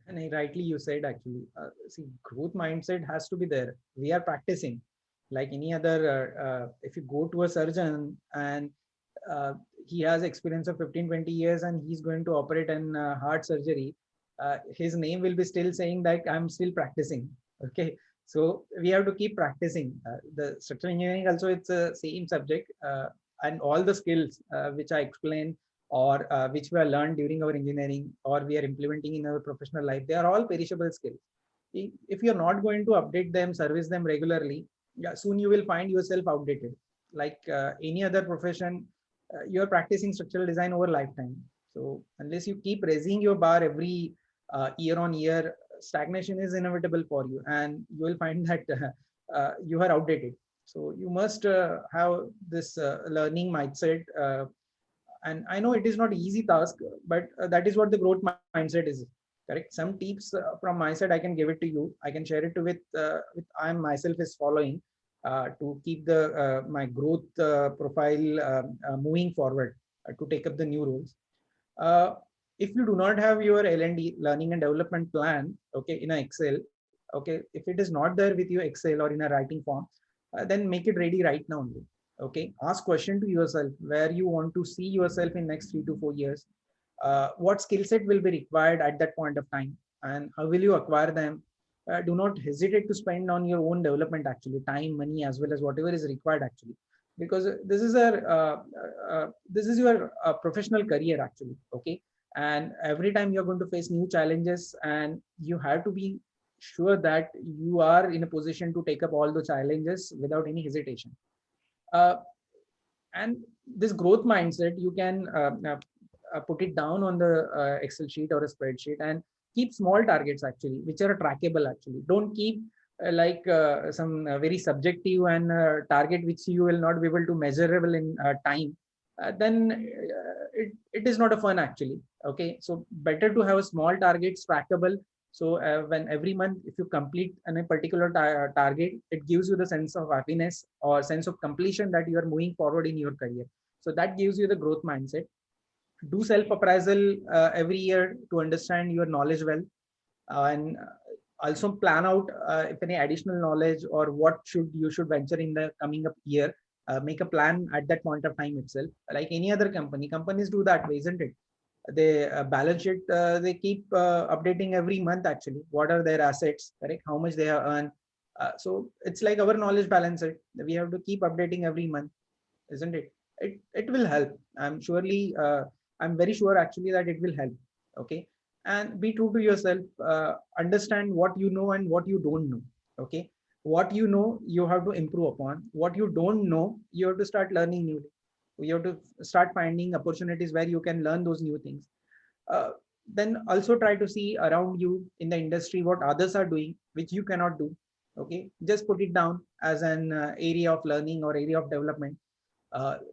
And rightly you said, actually, see, growth mindset has to be there. We are practicing like any other. If you go to a surgeon and uh, he has experience of 15-20 years and he's going to operate in heart surgery, his name will be still saying that I'm still practicing. Okay, so we have to keep practicing. The structural engineering also, it's a same subject, and all the skills which I explained or which we have learned during our engineering or we are implementing in our professional life, they are all perishable skills. If you're not going to update them, service them regularly, yeah, soon you will find yourself outdated. Like any other profession, you're practicing structural design over lifetime. So unless you keep raising your bar every year on year, stagnation is inevitable for you, and you will find that you are outdated. So you must have this learning mindset. And I know it is not easy task, but that is what the growth mindset is. Correct. Some tips from my side I can give it to you. I can share it with I myself is following to keep the my growth profile moving forward to take up the new roles. Uh, if you do not have your L&D, learning and development plan, okay, in a Excel, okay, if it is not there with your Excel or in a writing form, then make it ready right now only. Okay, ask question to yourself where you want to see yourself in next 3 to 4 years. What skill set will be required at that point of time, and how will you acquire them? Do not hesitate to spend on your own development, actually, time, money, as well as whatever is required, actually, because this is your professional career, actually. Okay, and every time you're going to face new challenges, and you have to be sure that you are in a position to take up all the challenges without any hesitation. uh, and this growth mindset, you can put it down on the Excel sheet or a spreadsheet, and keep small targets, actually, which are trackable. Actually, don't keep some very subjective and target which you will not be able to measurable in time. Then it is not a fun, actually. Okay, so better to have a small targets trackable. So when every month, if you complete a particular target, it gives you the sense of happiness or sense of completion that you are moving forward in your career. So that gives you the growth mindset. Do self appraisal every year to understand your knowledge well, and also plan out if any additional knowledge or what should you should venture in the coming up year. Make a plan at that point of time itself, like any other companies do that way, isn't it? They balance sheet, they keep updating every month, actually, what are their assets, correct, how much they have earned. So it's like our knowledge balancer, we have to keep updating every month, isn't it? It will help, I'm very sure, actually, that it will help. Okay, and be true to yourself. Understand what you know and what you don't know. Okay, what you know you have to improve upon, what you don't know you have to start learning new. You have to start finding opportunities where you can learn those new things. uh, then also try to see around you in the industry what others are doing which you cannot do. Okay, just put it down as an area of learning or area of development.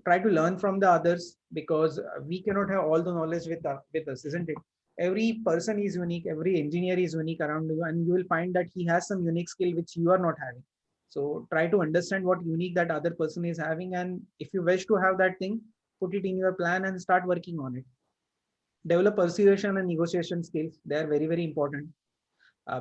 Try to learn from the others, because we cannot have all the knowledge with us, isn't it? Every person is unique, every engineer is unique around you, and you will find that he has some unique skill which you are not having. So try to understand what unique that other person is having, and if you wish to have that thing, put it in your plan and start working on it. Develop persuasion and negotiation skills. They are very, very important,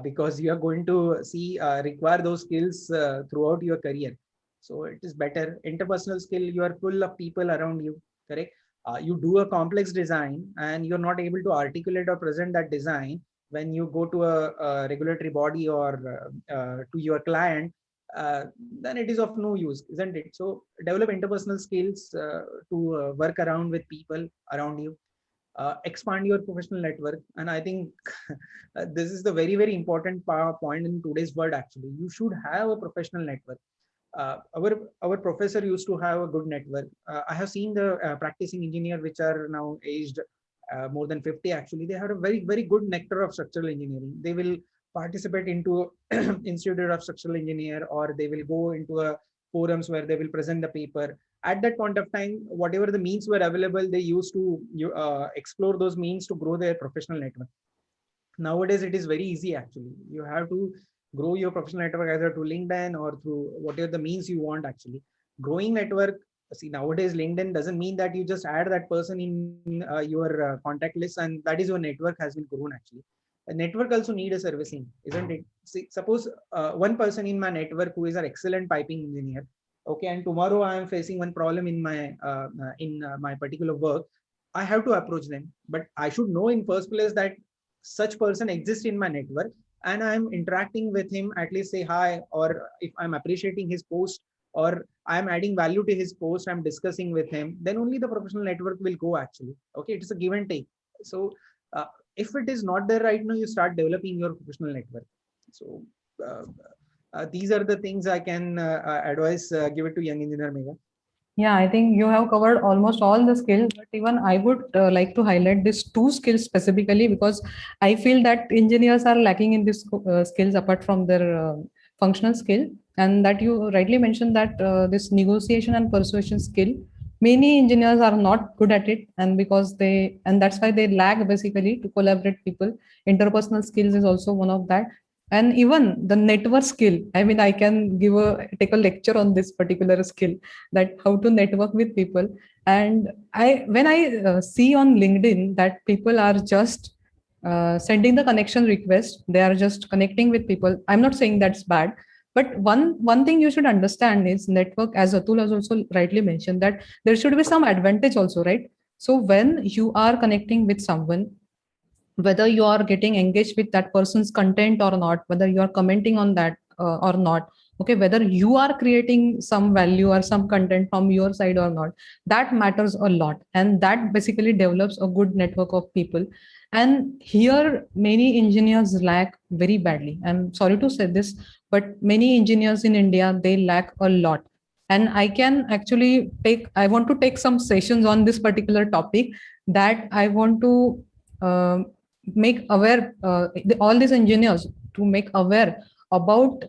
because you are going to see require those skills throughout your career. So it is better. Interpersonal skill, you are full of people around you, correct? You do a complex design and you're not able to articulate or present that design when you go to a regulatory body or to your client, then it is of no use, isn't it? So develop interpersonal skills to work around with people around you. Expand your professional network, and I think this is the very important point in today's world. Actually, you should have a professional network. Our professor used to have a good network. I have seen the practicing engineer which are now aged more than 50. Actually, they have a very good nectar of structural engineering. They will participate into institute of structural engineer, or they will go into a forums where they will present the paper. At that point of time, whatever the means were available, they used to explore those means to grow their professional network. Nowadays it is very easy. Actually, you have to grow your professional network either through LinkedIn or through whatever the means you want. Actually, growing network, see, nowadays LinkedIn doesn't mean that you just add that person in your contact list and that is your network has been grown. Actually, a network also need a servicing, isn't it? See, suppose one person in my network who is an excellent piping engineer, okay, and tomorrow I am facing one problem in my particular work, I have to approach them, but I should know in first place that such person exists in my network and I'm interacting with him, at least say hi, or if I'm appreciating his post or I'm adding value to his post, I'm discussing with him, then only the professional network will go. Actually, okay, it is a give and take. So if it is not there right now, you start developing your professional network. So uh, these are the things I can advise, give it to young engineer Megha. Yeah, I think you have covered almost all the skills, but even I would like to highlight these two skills specifically because I feel that engineers are lacking in these skills apart from their functional skill. And that you rightly mentioned that this negotiation and persuasion skill, many engineers are not good at it, and because and that's why they lack basically to collaborate people. Interpersonal skills is also one of that, and even the network skill. I mean, I can take a lecture on this particular skill, that how to network with people. And when I see on LinkedIn that people are just sending the connection request, they are just connecting with people. I'm not saying that's bad, but one thing you should understand is network, as Atul has also rightly mentioned, that there should be some advantage also, right? So when you are connecting with someone, whether you are getting engaged with that person's content or not, whether you are commenting on that or not, okay, whether you are creating some value or some content from your side or not, that matters a lot, and that basically develops a good network of people. And here many engineers lack very badly. I'm sorry to say this, but many engineers in India, they lack a lot. And I can actually I want to take some sessions on this particular topic, that I want to make aware all these engineers, to make aware about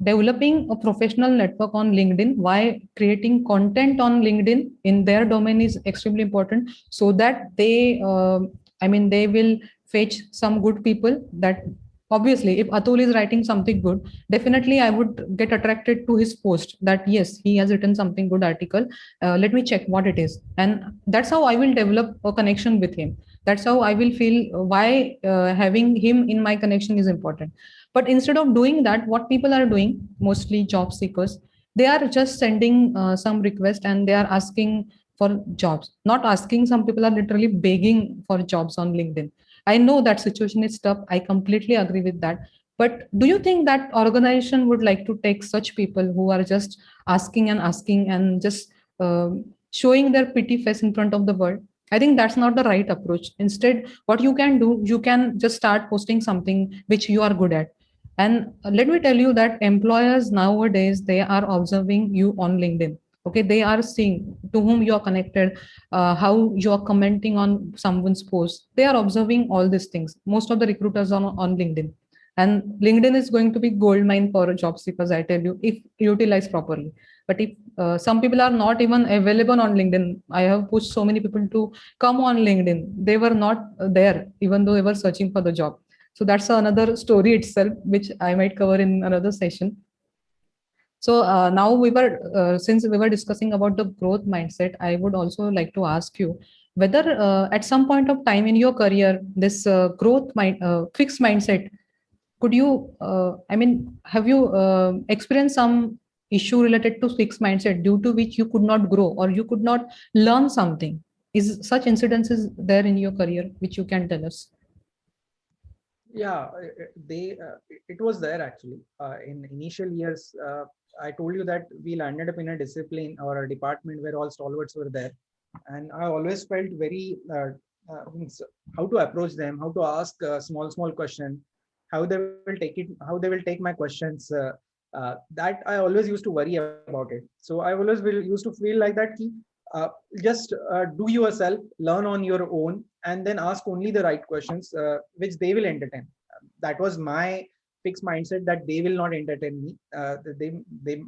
developing a professional network on LinkedIn, why creating content on LinkedIn in their domain is extremely important, so that they will fetch some good people. That obviously, if Atul is writing something good, definitely I would get attracted to his post, that yes, he has written something good article, let me check what it is. And that's how I will develop a connection with him. That's how I will feel why having him in my connection is important. But instead of doing that, what people are doing, mostly job seekers, they are just sending some request and they are asking for jobs. Not asking, some people are literally begging for jobs on LinkedIn. I know that situation is tough, I completely agree with that. But do you think that organization would like to take such people who are just asking and just showing their pretty face in front of the world? I think that's not the right approach. Instead, what you can do, you can just start posting something which you are good at. And let me tell you that employers nowadays, they are observing you on LinkedIn. Okay, they are seeing to whom you are connected, how you are commenting on someone's post. They are observing all these things. Most of the recruiters on LinkedIn, and LinkedIn is going to be gold mine for job seekers, I tell you, if utilized properly. But if some people are not even available on LinkedIn, I have pushed so many people to come on LinkedIn. They were not there, even though they were searching for the job. So that's another story itself, which I might cover in another session. So now since we were discussing about the growth mindset, I would also like to ask you whether at some point of time in your career, this fixed mindset, could you, have you experienced some issue related to fixed mindset due to which you could not grow or you could not learn something Is such incidences there in your career which you can tell us? Yeah, it was there actually. In initial years, I told you that we landed up in a discipline or a department where all stalwarts were there, and I always felt very means how to approach them, how to ask small question, how they will take it, how they will take my questions. That I always used to worry about it. So I always will used to feel like that. Uh, just do yourself, learn on your own, and then ask only the right questions, which they will entertain. That was my fixed mindset that they will not entertain me. They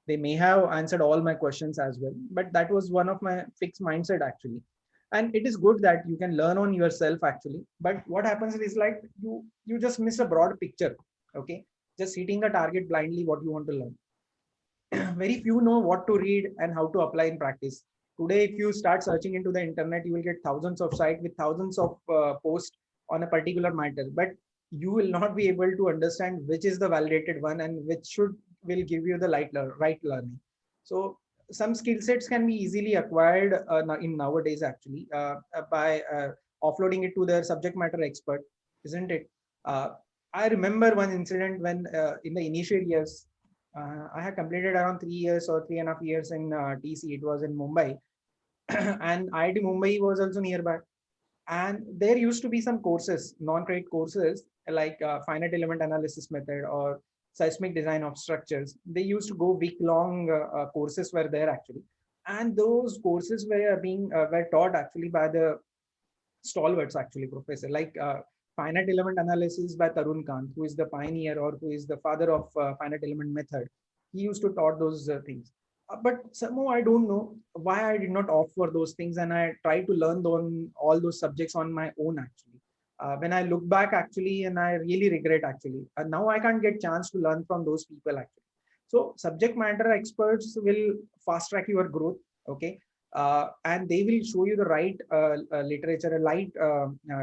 they may have answered all my questions as well, but that was one of my fixed mindset actually. And it is good that you can learn on yourself actually. But what happens is like you just miss a broad picture. Okay, just hitting the target blindly what you want to learn. Very few know what to read and how to apply in practice. Today, if you start searching into the internet, you will get thousands of sites with thousands of posts on a particular matter, but you will not be able to understand which is the validated one and which should will give you the right learning. So some skill sets can be easily acquired in nowadays actually by offloading it to their subject matter expert, isn't it? Uh, I remember one incident when in the initial years I had completed around 3 years or 3.5 years in TC. It was in Mumbai, and IIT Mumbai was also nearby. And there used to be some courses, non-credit courses like finite element analysis method or seismic design of structures. They used to go week-long courses were there actually, and those courses were taught actually by the stalwarts actually professor like finite element analysis by Tarun Kant, who is the pioneer or who is the father of finite element method. He used to taught those things. But somehow I don't know why I did not opt for those things, and I tried to learn on all those subjects on my own actually. When I look back actually, and I really regret actually, now I can't get chance to learn from those people actually. So subject matter experts will fast track your growth. Okay, and they will show you the right literature, a right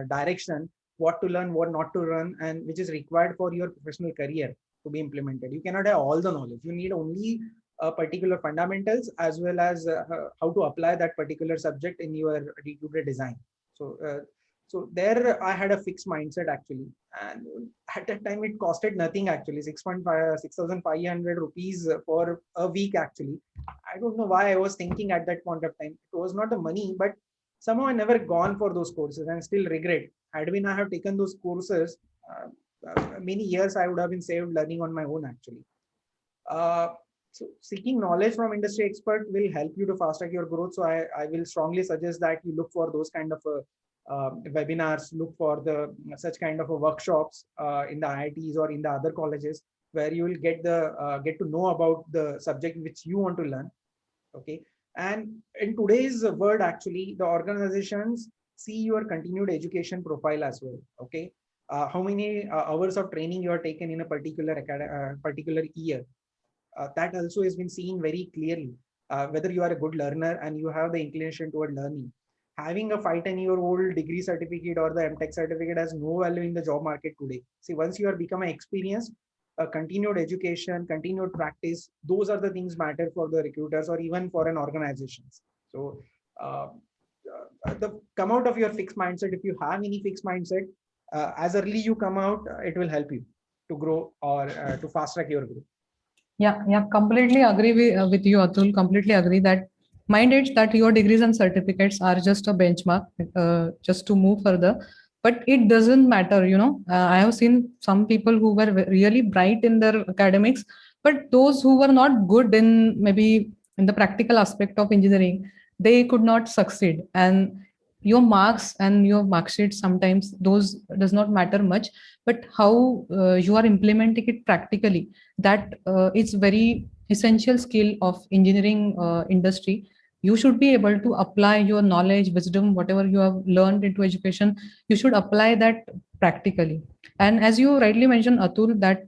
direction, what to learn, what not to learn, and which is required for your professional career to be implemented. You cannot have all the knowledge. You need only particular fundamentals as well as how to apply that particular subject in your day-to-day design. So, so there I had a fixed mindset actually, and at that time it costed nothing actually, 6,500 rupees for a week actually. I don't know why I was thinking at that point of time. It was not the money, but somehow I never gone for those courses and still regret. Had been I have taken those courses, many years I would have been saved learning on my own actually. So seeking knowledge from industry expert will help you to fast track your growth. So I will strongly suggest that you look for those kind of webinars, look for the such kind of workshops in the IITs or in the other colleges where you will get to know about the subject which you want to learn. Okay, and in today's world actually the organizations see your continued education profile as well. Okay, how many hours of training you are taken in a particular year, that also has been seen very clearly. Whether you are a good learner and you have the inclination toward learning, having a 5-10-year-old degree certificate or the MTech certificate has no value in the job market today. See, once you are become an experienced, continued education, continued practice, those are the things matter for the recruiters or even for an organizations. So the come out of your fixed mindset. If you have any fixed mindset, as early you come out, it will help you to grow or to fast track your growth. Yeah, completely agree with you, Atul. Completely agree that mind it that your degrees and certificates are just a benchmark, just to move further. But it doesn't matter, you know. I have seen some people who were really bright in their academics, but those who were not good in maybe in the practical aspect of engineering, they could not succeed. And your marks and your mark sheet sometimes those does not matter much, but how you are implementing it practically, that is very essential skill of engineering industry. You should be able to apply your knowledge, wisdom, whatever you have learned into education, you should apply that practically. And as you rightly mentioned, Atul, that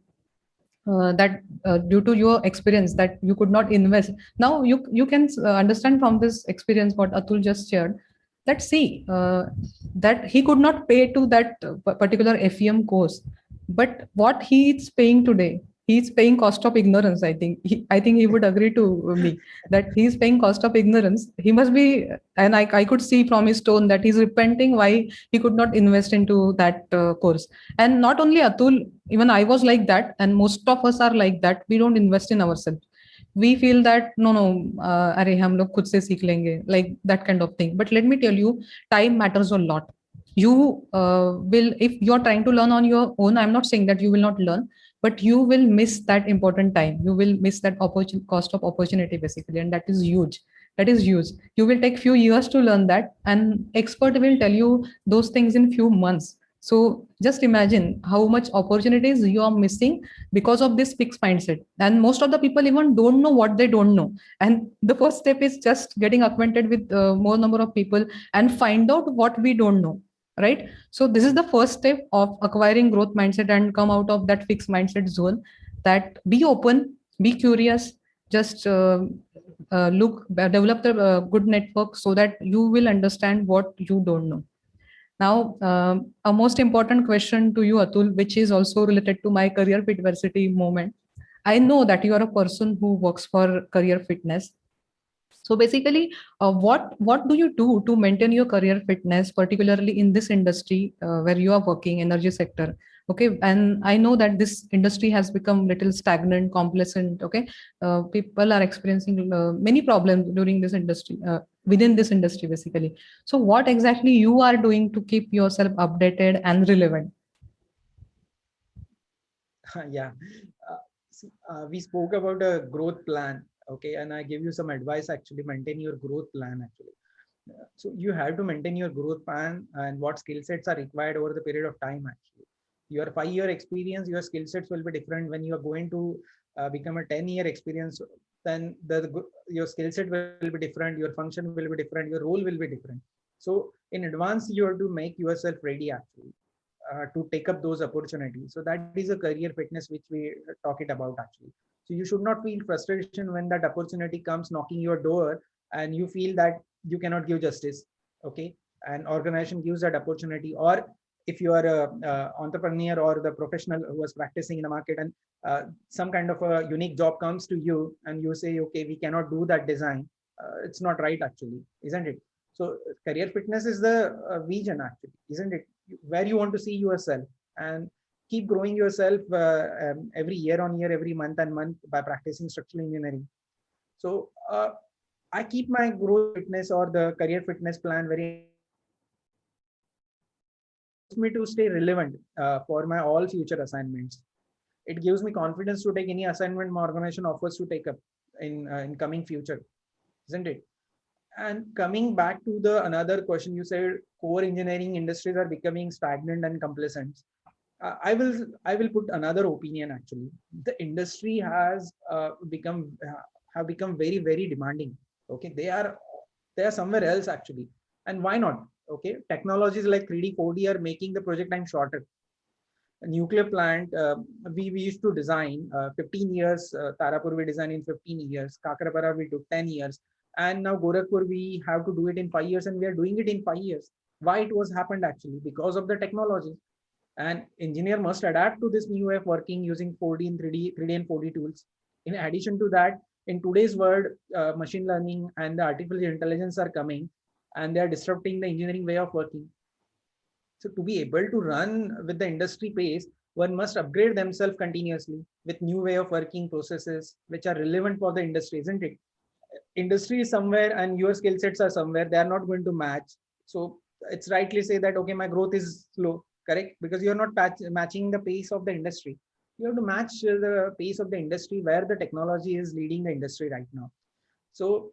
due to your experience that you could not invest, now you can understand from this experience what Atul just shared, that see that he could not pay to that particular FEM course, but what he is paying today, he's paying cost of ignorance. I think he would agree to me that he's paying cost of ignorance. He must be, and I could see from his tone that he's repenting why he could not invest into that course. And not only Atul, even I was like that, and most of us are like that. We don't invest in ourselves. We feel that no, अरे हम लोग खुद से सीख लेंगे, like that kind of thing. But let me tell you, time matters a lot. You will, if you're trying to learn on your own, I'm not saying that you will not learn, but you will miss that important time. You will miss that cost of opportunity basically, and that is huge. That is huge. You will take few years to learn that, and expert will tell you those things in few months. So just imagine how much opportunities you are missing because of this fixed mindset. And most of the people even don't know what they don't know. And the first step is just getting acquainted with more number of people and find out what we don't know, right? So this is the first step of acquiring growth mindset and come out of that fixed mindset zone. That be open, be curious, just develop the good network so that you will understand what you don't know. Now, a most important question to you, Atul, which is also related to my career fitversity moment. I know that you are a person who works for career fitness. So basically, what do you do to maintain your career fitness, particularly in this industry where you are working, energy sector? Okay, and I know that this industry has become little stagnant, complacent. Okay, people are experiencing many problems during this industry, within this industry, basically. So, what exactly you are doing to keep yourself updated and relevant? Yeah. We spoke about a growth plan. Okay. And I give you some advice actually, maintain your growth plan actually. So you have to maintain your growth plan and what skill sets are required over the period of time actually. Your 5-year experience, your skill sets will be different. When you are going to become a 10-year experience, then your skill set will be different, your function will be different, your role will be different. So in advance, you have to make yourself ready actually to take up those opportunities. So that is a career fitness which we talk it about actually. So you should not feel frustration when that opportunity comes knocking your door and you feel that you cannot give justice. Okay, an organization gives that opportunity, or if you are a entrepreneur or the professional who was practicing in the market and some kind of a unique job comes to you and you say, okay, we cannot do that design, it's not right actually, isn't it? So career fitness is the vision actually, isn't it? Where you want to see yourself and keep growing yourself every year on year, every month and month by practicing structural engineering. So I keep my growth fitness or the career fitness plan very me to stay relevant for my all future assignments. It gives me confidence to take any assignment my organization offers to take up in coming future, isn't it? And coming back to the another question, you said core engineering industries are becoming stagnant and complacent. I will put another opinion actually. The industry has become very very demanding. Okay, they are somewhere else actually, and why not? Okay, technologies like 3D 4D are making the project time shorter. A nuclear plant, we used to design 15 years. Tarapur we designed in 15 years. Kakrapara we took 10 years, and now Gorakhpur we have to do it in 5 years, and we are doing it in 5 years. Why it was happened actually? Because of the technology. And engineer must adapt to this new way of working using 4D and 3D and 4D tools. In addition to that, in today's world, machine learning and the artificial intelligence are coming, and they are disrupting the engineering way of working. So to be able to run with the industry pace, one must upgrade themselves continuously with new way of working processes which are relevant for the industry, isn't it? Industry is somewhere and your skill sets are somewhere. They are not going to match. So it's rightly say that, okay, my growth is slow, correct? Because you're not matching the pace of the industry. You have to match the pace of the industry where the technology is leading the industry right now. So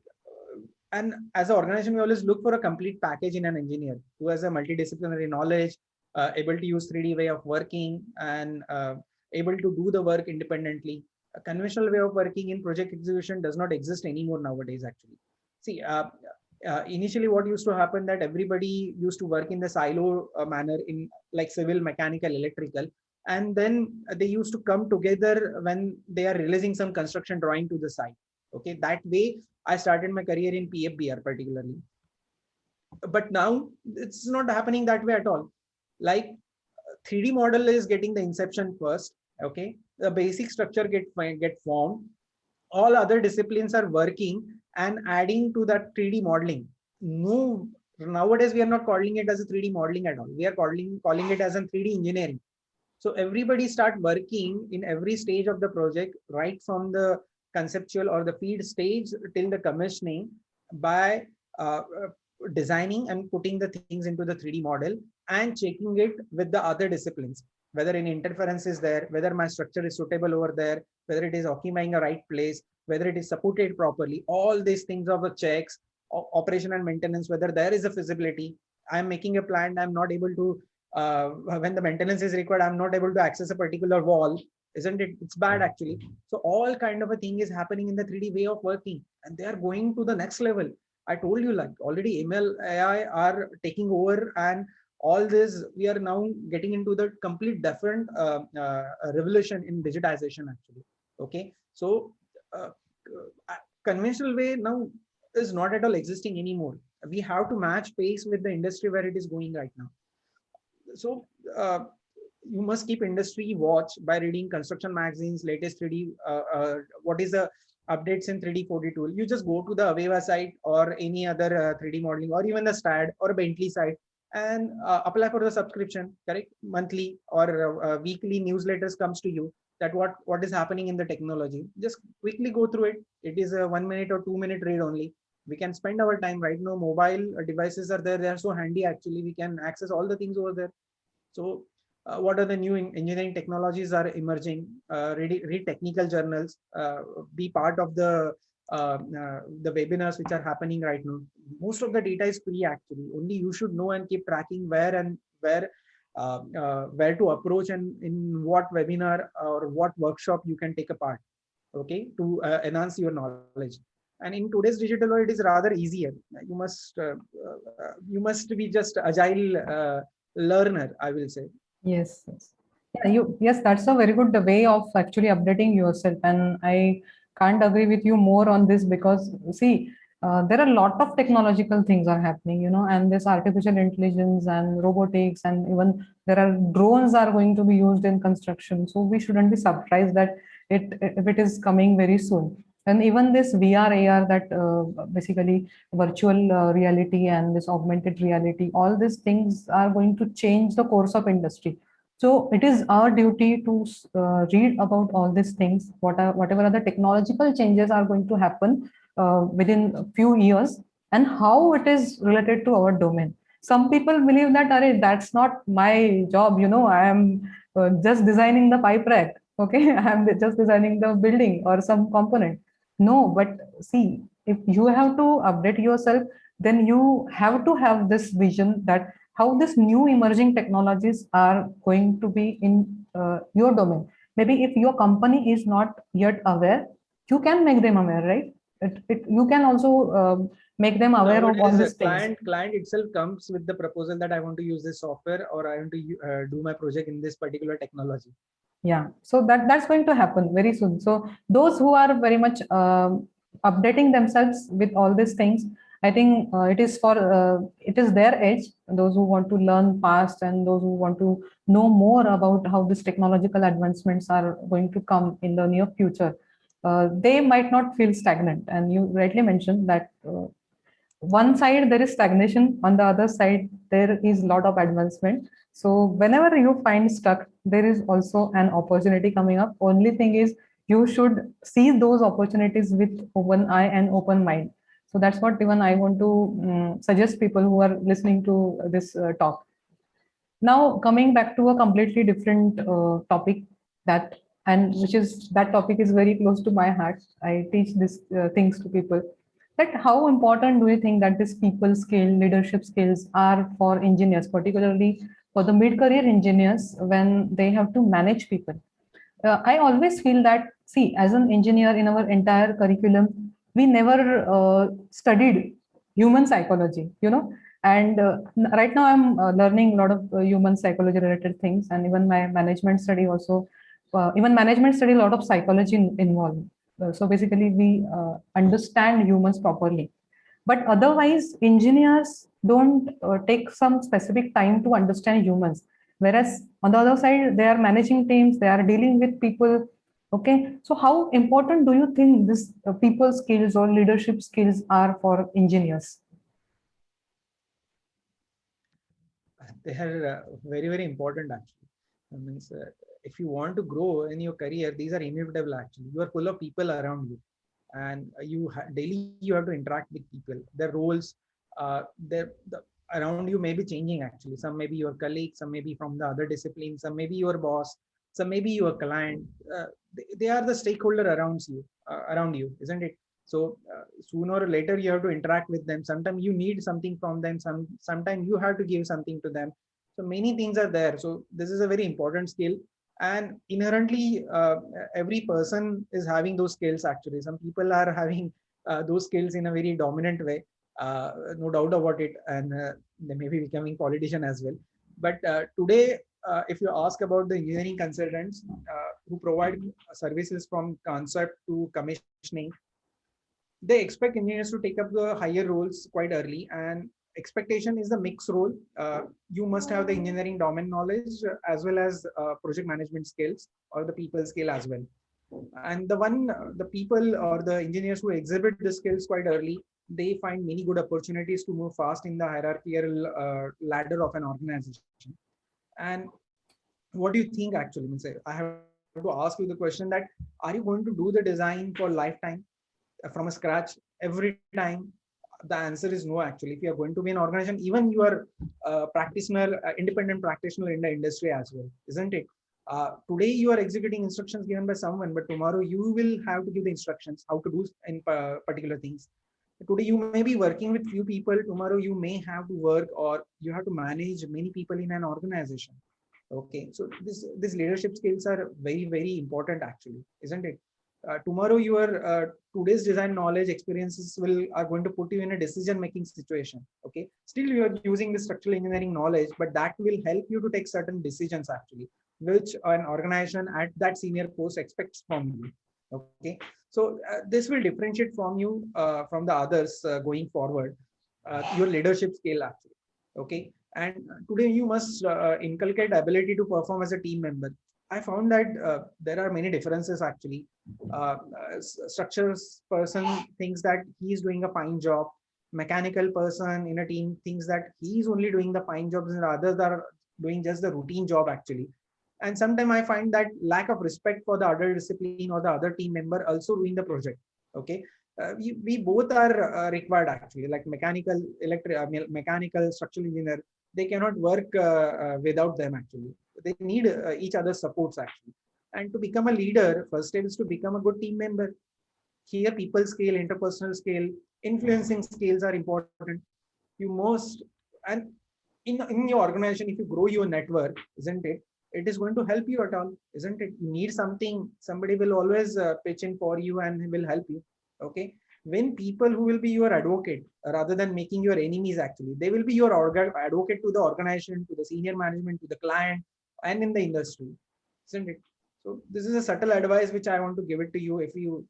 and as an organization, we always look for a complete package in an engineer who has a multidisciplinary knowledge, able to use 3D way of working, and able to do the work independently. A conventional way of working in project execution does not exist anymore nowadays actually. See, initially what used to happen that everybody used to work in the silo manner in like civil, mechanical, electrical, and then they used to come together when they are releasing some construction drawing to the site. Okay, that way I started my career in PFBR particularly. But now it's not happening that way at all. Like 3D model is getting the inception first. Okay, the basic structure get formed. All other disciplines are working and adding to that 3D modeling. No, nowadays we are not calling it as a 3D modeling at all. We are calling it as a 3D engineering. So everybody start working in every stage of the project, right from the conceptual or the feed stage till the commissioning, by designing and putting the things into the 3D model and checking it with the other disciplines, whether any interference is there, whether my structure is suitable over there, whether it is occupying a right place, whether it is supported properly. All these things of the checks, operation and maintenance, whether there is a feasibility. I'm making a plan, I'm not able to, when the maintenance is required, I'm not able to access a particular wall, isn't it? It's bad actually. So all kind of a thing is happening in the 3D way of working, and they are going to the next level. I told you, like already ML AI are taking over, and all this, we are now getting into the complete different revolution in digitization actually. Okay, so conventional way now is not at all existing anymore. We have to match pace with the industry where it is going right now. So you must keep industry watch by reading construction magazines, latest 3D, what is the updates in 3D 4D tool. You just go to the Aveva site or any other 3D modeling, or even the STAD or a Bentley site, and apply for the subscription, correct? Monthly or weekly newsletters comes to you that what is happening in the technology. Just quickly go through it. It is a 1 minute or 2 minute read only. We can spend our time. Right now mobile devices are there, they are so handy actually. We can access all the things over there. So what are the new engineering technologies are emerging? Read technical journals, be part of the webinars which are happening right now. Most of the data is free actually. Only you should know and keep tracking where to approach and in what webinar or what workshop you can take a part, okay, to enhance your knowledge. And in today's digital world, it is rather easier. You must be just agile learner, I will say. Yes, yes. Yeah, yes, that's a very good way of actually updating yourself. And I can't agree with you more on this, because see, there are a lot of technological things are happening, and this artificial intelligence and robotics, and even there are drones are going to be used in construction. So we shouldn't be surprised that if it is coming very soon. And even this VR, AR, that basically virtual reality and this augmented reality, all these things are going to change the course of industry. So it is our duty to read about all these things, whatever other technological changes are going to happen within a few years, and how it is related to our domain. Some people believe that, that's not my job, I am just designing the pipe rack. Okay, I am just designing the building or some component. No, but see, if you have to update yourself, then you have to have this vision that how this new emerging technologies are going to be in your domain. Maybe if your company is not yet aware, you can make them aware, right? You can also make them aware of all these things. Client itself comes with the proposal that I want to use this software, or I want to do my project in this particular technology. Yeah, so that's going to happen very soon. So those who are very much updating themselves with all these things, I think it is their edge. Those who want to learn fast and those who want to know more about how these technological advancements are going to come in the near future, they might not feel stagnant. And you rightly mentioned that one side there is stagnation, on the other side there is a lot of advancement. So whenever you find stuck, there is also an opportunity coming up. Only thing is you should see those opportunities with open eye and open mind. So that's what even I want to suggest people who are listening to this talk. Now coming back to a completely different topic, that topic is very close to my heart. I teach these things to people. That how important do you think that this people skill, leadership skills are for engineers, particularly for the mid-career engineers when they have to manage people? I always feel that, see, as an engineer in our entire curriculum, we never studied human psychology, and right now I'm learning a lot of human psychology related things, and even my management study also, even management study a lot of psychology involved. So basically we understand humans properly, but otherwise engineers don't take some specific time to understand humans. Whereas on the other side, they are managing teams, they are dealing with people. Okay, so how important do you think this people skills or leadership skills are for engineers? They are very, very important actually. I mean, if you want to grow in your career, these are inevitable actually. You are full of people around you, and daily you have to interact with people. Their roles, around you may be changing actually. Some may be your colleagues, some may be from the other disciplines, some may be your boss, some may be your client. They are the stakeholder around you, isn't it? So sooner or later you have to interact with them. Sometimes you need something from them, sometimes you have to give something to them. So many things are there. So this is a very important skill, and inherently every person is having those skills actually. Some people are having those skills in a very dominant way, no doubt about it, and they may be becoming politician as well. But today if you ask about the engineering consultants who provide services from concept to commissioning, they expect engineers to take up the higher roles quite early, and expectation is the mixed role. You must have the engineering domain knowledge as well as project management skills or the people skill as well. And the people or the engineers who exhibit the skills quite early, they find many good opportunities to move fast in the hierarchical ladder of an organization. And what do you think actually? I have to ask you the question that, are you going to do the design for lifetime from a scratch every time? The answer is no actually. If you are going to be an organization, even you are practitioner, independent practitioner in the industry as well, isn't it? Today you are executing instructions given by someone, but tomorrow you will have to give the instructions how to do in particular things. Today you may be working with few people, tomorrow you may have to work or you have to manage many people in an organization. Okay, so this leadership skills are very, very important actually, isn't it? Tomorrow your today's design knowledge experiences are going to put you in a decision making situation. Okay, still you are using the structural engineering knowledge, but that will help you to take certain decisions actually, which an organization at that senior post expects from you. Okay, so this will differentiate from you from the others going forward, your leadership skill actually. Okay, and today you must inculcate ability to perform as a team member. I found that there are many differences actually. Structures person thinks that he is doing a fine job. Mechanical person in a team thinks that he is only doing the fine jobs and others are doing just the routine job actually. And sometimes I find that lack of respect for the other discipline or the other team member also doing the project. Okay, we both are required actually, like mechanical structural engineer, they cannot work without them actually. They need each other's supports actually. And to become a leader, first step is to become a good team member. Here people skill, interpersonal skill, influencing skills are important. You most, and in your organization, if you grow your network, isn't it, it is going to help you at all, isn't it? You need something, somebody will always pitch in for you and will help you. Okay, when people who will be your advocate rather than making your enemies actually, they will be your advocate to the organization, to the senior management, to the client, and in the industry, isn't it? So this is a subtle advice which I want to give it to you. If you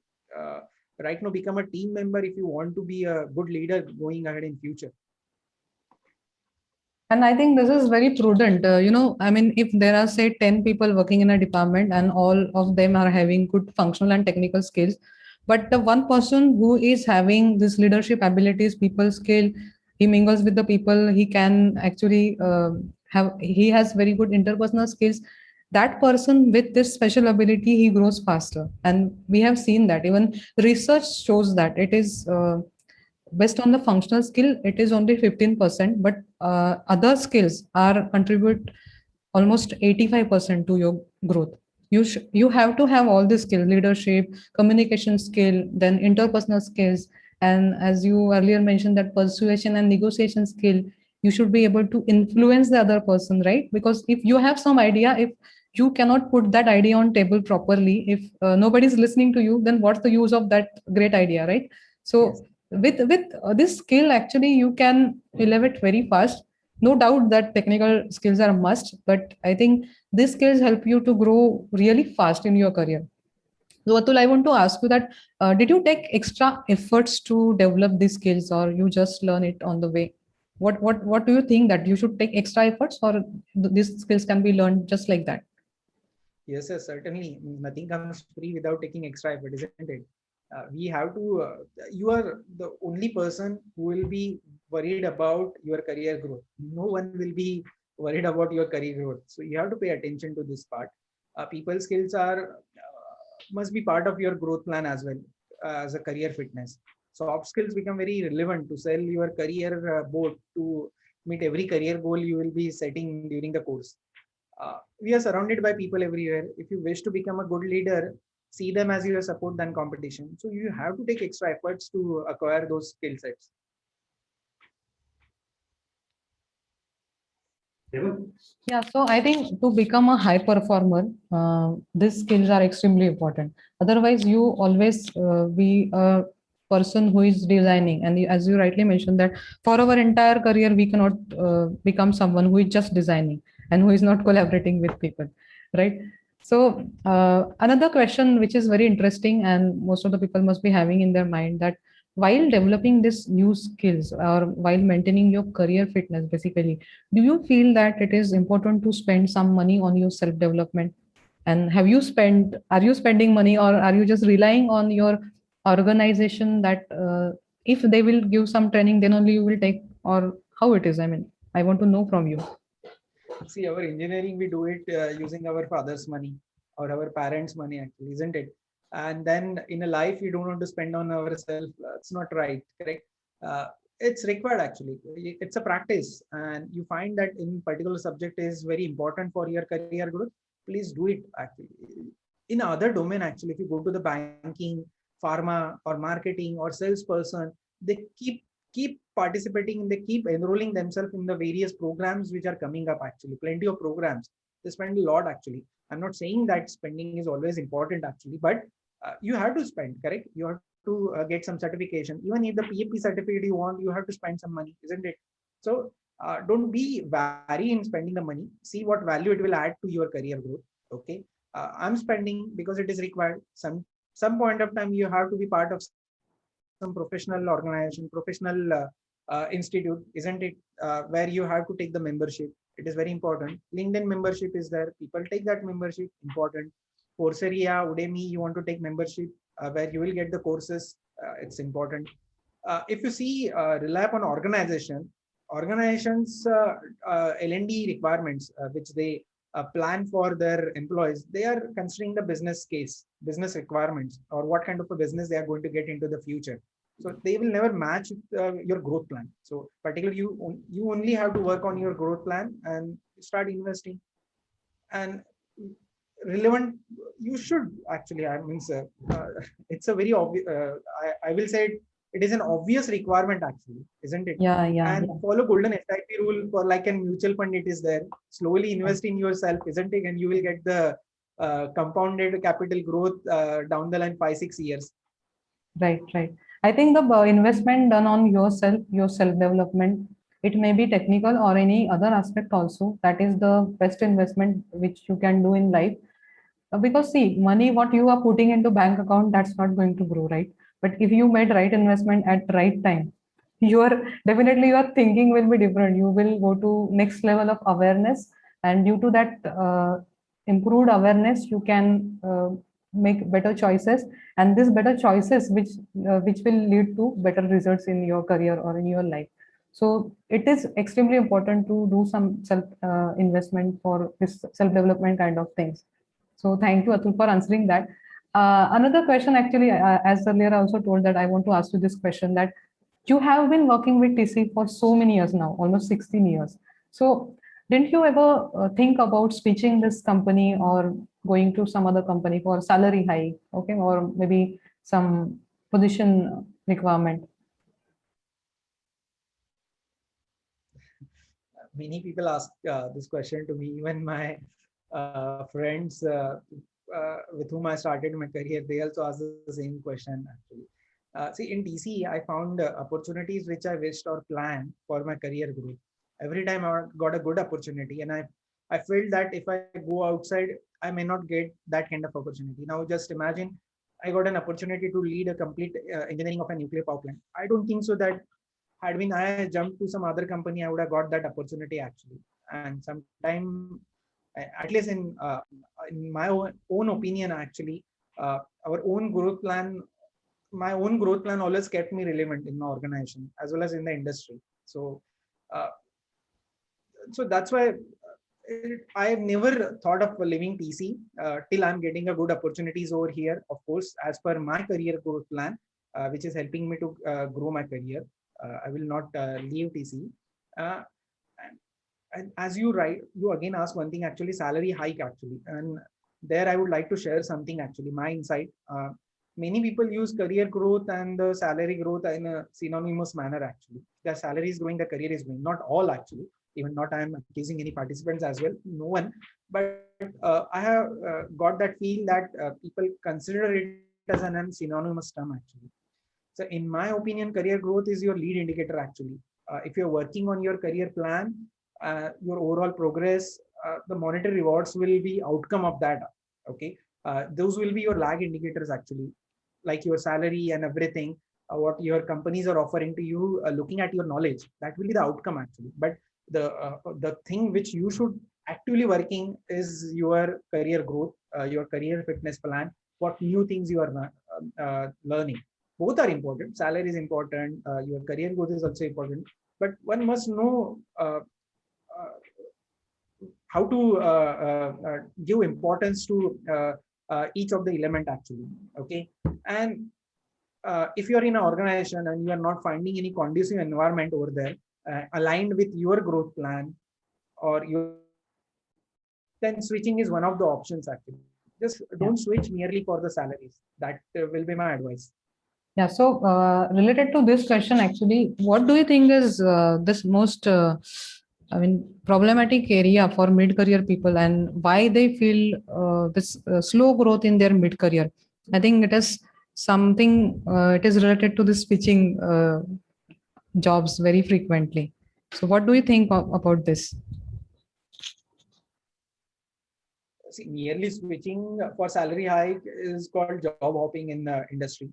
right now become a team member, if you want to be a good leader going ahead in future. And I think this is very prudent. I mean, if there are, say, 10 people working in a department and all of them are having good functional and technical skills, but the one person who is having this leadership abilities, people skill, he mingles with the people, he can actually he has very good interpersonal skills. That person with this special ability, he grows faster. And we have seen that even research shows that it is based on the functional skill, it is only 15%, but other skills are contribute almost 85% to your growth. You have to have all these skills: leadership, communication skill, then interpersonal skills, and as you earlier mentioned, that persuasion and negotiation skill. You should be able to influence the other person, right? Because if you have some idea, if you cannot put that idea on table properly, if nobody is listening to you, then what's the use of that great idea, right? So Yes. With this skill, actually you can elevate very fast. No doubt that technical skills are a must, but I think these skills help you to grow really fast in your career. So Atul, I want to ask you that did you take extra efforts to develop these skills, or you just learn it on the way? what do you think, that you should take extra efforts, or these skills can be learned just like that? Yes, yes, certainly. Nothing comes free without taking extra effort, isn't it? We have to, you are the only person who will be worried about your career growth. No one will be worried about your career growth. So you have to pay attention to this part. People skills must be part of your growth plan as well, as a career fitness. Soft skills become very relevant to sell your career board to meet every career goal you will be setting during the course. We are surrounded by people everywhere. If you wish to become a good leader, see them as your support than competition. So you have to take extra efforts to acquire those skill sets. Yeah, so I think to become a high performer, these skills are extremely important. Otherwise, you always be a person who is designing, and as you rightly mentioned, that for our entire career we cannot become someone who is just designing and who is not collaborating with people, right? So another question which is very interesting, and most of the people must be having in their mind, that while developing these new skills or while maintaining your career fitness, basically, do you feel that it is important to spend some money on your self development? And are you spending money, or are you just relying on your organization that if they will give some training, then only you will take, or how it is? I mean, I want to know from you. See, our engineering, we do it using our father's money or our parents' money, actually, isn't it? And then in a life, we don't want to spend on ourselves. It's not right, correct? It's required, actually. It's a practice, and you find that in particular subject is very important for your career growth. Please do it, actually. In other domain, actually, if you go to the banking, pharma, or marketing, or salesperson, they keep participating, they keep enrolling themselves in the various programs which are coming up, actually plenty of programs. They spend a lot, actually. I'm not saying that spending is always important, actually, but you have to spend, correct? You have to get some certification. Even if the PAP certificate you want, you have to spend some money, isn't it? So don't be wary in spending the money. See what value it will add to your career growth. Okay, I'm spending because it is required. Some point of time you have to be part of some professional organization, professional institute, isn't it? Where you have to take the membership. It is very important. LinkedIn membership is there. People take that membership. Important. Coursera, Udemy, you want to take membership where you will get the courses. It's important. If you see, rely upon organizations L&D requirements which they plan for their employees. They are considering the business case, business requirements, or what kind of a business they are going to get into the future. So they will never match your growth plan. So particularly you only have to work on your growth plan and start investing. And relevant, you should actually, I mean, sir, it's a very obvious, I will say it is an obvious requirement, actually, isn't it? And follow golden SIP rule for like a mutual fund. It is there. Slowly invest in yourself, isn't it? And you will get the compounded capital growth down the line 5-6 years. Right. I think the investment done on yourself, your self development, it may be technical or any other aspect also. That is the best investment which you can do in life. Because see, money what you are putting into bank account, that's not going to grow, right? But if you made right investment at right time, definitely your thinking will be different. You will go to next level of awareness, and due to that improved awareness, you can make better choices, and these better choices which will lead to better results in your career or in your life. So it is extremely important to do some self investment for this self development kind of things. So thank you, Atul, for answering that. Another question, actually, as earlier I also told that I want to ask you this question, that you have been working with TC for so many years now, almost 16 years. So didn't you ever think about switching this company or going to some other company for salary hike, okay, or maybe some position requirement? Many people ask this question to me. Even my friends with whom I started my career, they also ask the same question, actually. See, in DC, I found opportunities which I wished or planned for my career growth. Every time I got a good opportunity, and I felt that if I go outside, I may not get that kind of opportunity. Now, just imagine I got an opportunity to lead a complete engineering of a nuclear power plant. I don't think so that had been I jumped to some other company, I would have got that opportunity actually. And sometime, at least in my own opinion, actually, our own growth plan, my own growth plan always kept me relevant in my organization as well as in the industry. So, uh, so that's why I have never thought of leaving TC till I'm getting a good opportunities over here. Of course, as per my career growth plan, which is helping me to grow my career, I will not leave TC. Uh, and as you again ask one thing, actually salary hike actually, and there I would like to share something actually, my insight. Many people use career growth and the salary growth in a synonymous manner actually. The salary is growing, the career is growing. Not all actually, even not I'm accusing any participants as well, no one, but I have got that feel that people consider it as an synonymous term actually. So in my opinion, career growth is your lead indicator actually. If you're working on your career plan, your overall progress, the monetary rewards will be outcome of that. Okay, those will be your lag indicators actually, like your salary and everything. What your companies are offering to you, looking at your knowledge, that will be the outcome actually. But the thing which you should actively working is your career growth, your career fitness plan, what new things you are learning. Both are important. Salary is important, your career growth is also important, but one must know uh, how to give importance to each of the element actually. Okay, and if you're in an organization and you are not finding any conducive environment over there aligned with your growth plan or your, then switching is one of the options actually. Just don't switch merely for the salaries. That will be my advice. Yeah, so related to this question, actually, what do you think is this most, problematic area for mid-career people, and why they feel this slow growth in their mid-career? I think it is something, it is related to the switching jobs very frequently. So, what do you think about this? See, merely switching for salary hike is called job hopping in the industry.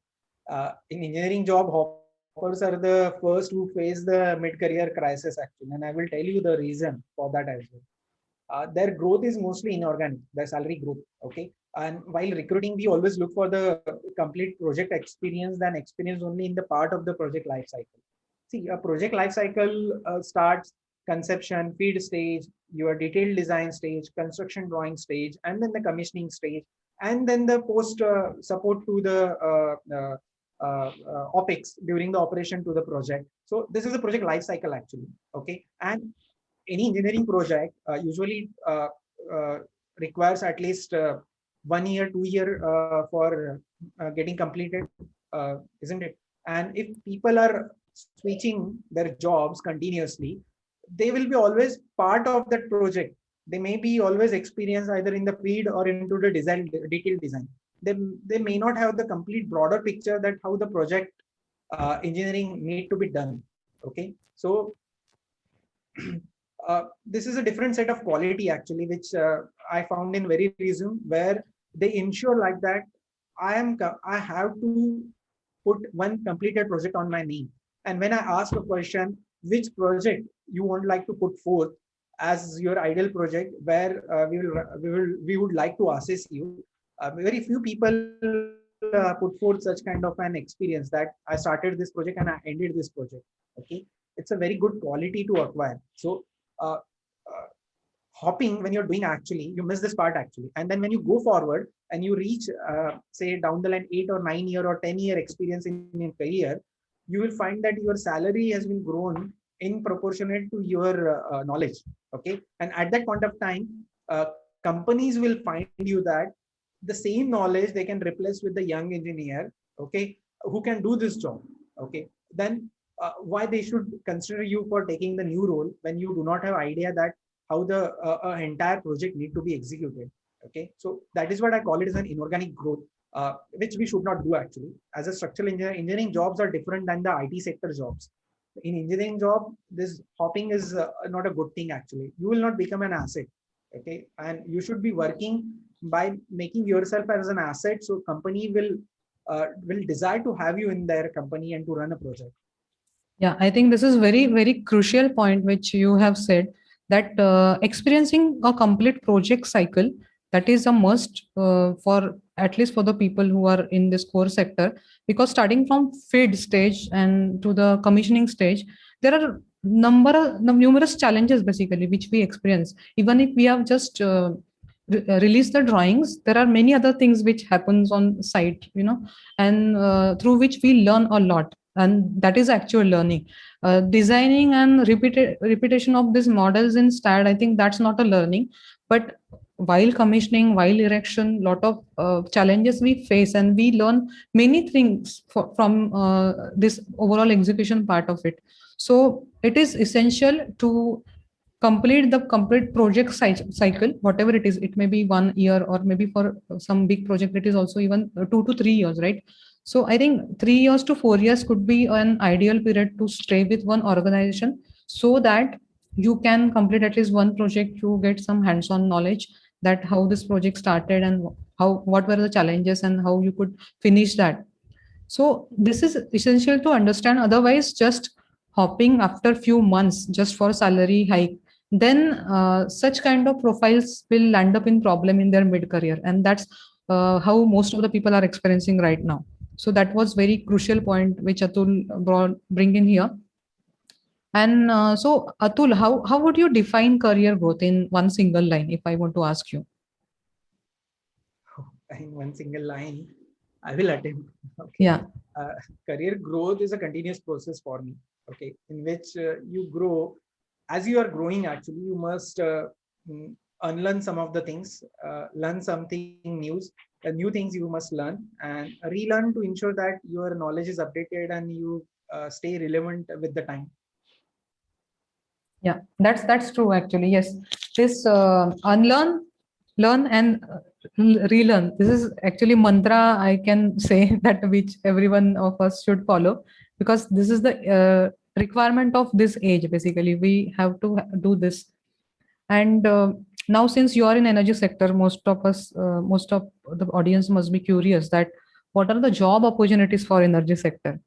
In engineering, job hoppers are the first who face the mid-career crisis actually, and I will tell you the reason for that as well. Their growth is mostly inorganic, their salary growth. Okay, and while recruiting, we always look for the complete project experience than experience only in the part of the project life cycle. See, a project life cycle starts conception, feed stage, your detailed design stage, construction drawing stage, and then the commissioning stage, and then the post support to the OPEX during the operation to the project. So this is a project life cycle actually. Okay, and any engineering project usually requires at least 1 year, 2 year for getting completed, isn't it? And if people are switching their jobs continuously, they will be always part of that project. They may be always experienced either in the feed or into the design, detailed design. They may not have the complete broader picture that how the project engineering need to be done. Okay, so this is a different set of quality actually, which I found in very resume, where they ensure like that I have to put one completed project on my name. And when I ask a question, which project you would like to put forth as your ideal project, where we would like to assess you. Very few people put forth such kind of an experience that I started this project and I ended this project. Okay, it's a very good quality to acquire. So uh, hopping, when you're doing actually, you miss this part actually, and then when you go forward and you reach say down the line 8 or 9 year or 10-year experience in your career, you will find that your salary has been grown in proportionate to your knowledge. Okay, and at that point of time, companies will find you that the same knowledge they can replace with the young engineer, okay, who can do this job. Okay, then why they should consider you for taking the new role when you do not have idea that how the entire project need to be executed. Okay, so that is what I call it as an inorganic growth, which we should not do actually. As a structural engineer, engineering jobs are different than the IT sector jobs. In engineering job, this hopping is not a good thing actually. You will not become an asset. Okay, and you should be working by making yourself as an asset, so company will desire to have you in their company and to run a project. Yeah, I think this is very crucial point which you have said, that experiencing a complete project cycle, that is a must for at least for the people who are in this core sector, because starting from feed stage and to the commissioning stage, there are numerous challenges basically which we experience. Even if we have just released the drawings, there are many other things which happens on site, and through which we learn a lot, and that is actual learning. Designing and repetition of these models in STAD, I think that's not a learning. But while commissioning, while erection, lot of challenges we face, and we learn many things from this overall execution part of it. So it is essential to complete the complete project cycle, whatever it is. It may be 1 year, or maybe for some big project it is also even 2 to 3 years, right? So I think 3 years to 4 years could be an ideal period to stay with one organization, so that you can complete at least one project, you get some hands-on knowledge, that how this project started, and what were the challenges, and how you could finish that. So this is essential to understand. Otherwise, just hopping after few months just for salary hike, then such kind of profiles will land up in problem in their mid career, and that's how most of the people are experiencing right now. So that was very crucial point which Atul bring in here. And so Atul, how would you define career growth in one single line, if I want to ask you? In one single line, I will attempt. Okay. Yeah. Career growth is a continuous process for me. Okay, in which you grow. As you are growing, actually, you must unlearn some of the things, learn something new things you must learn, and relearn to ensure that your knowledge is updated and you stay relevant with the time. Yeah, that's true actually. Yes, this unlearn, learn, and relearn. This is actually mantra, I can say, that which everyone of us should follow, because this is the requirement of this age. Basically, we have to do this. And now, since you are in energy sector, most of the audience must be curious that what are the job opportunities for energy sector,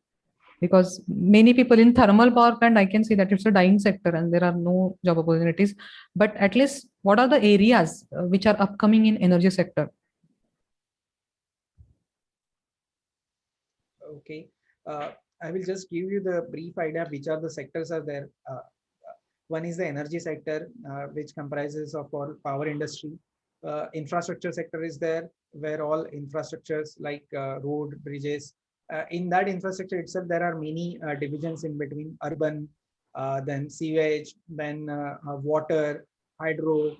because many people in thermal power plant, I can see that it's a dying sector and there are no job opportunities. But at least what are the areas which are upcoming in energy sector? Okay, I will just give you the brief idea which are the sectors are there. One is the energy sector, which comprises of all power industry. Infrastructure sector is there, where all infrastructures like road, bridges. In that infrastructure itself, there are many divisions in between: urban, then sewage, then water, hydro,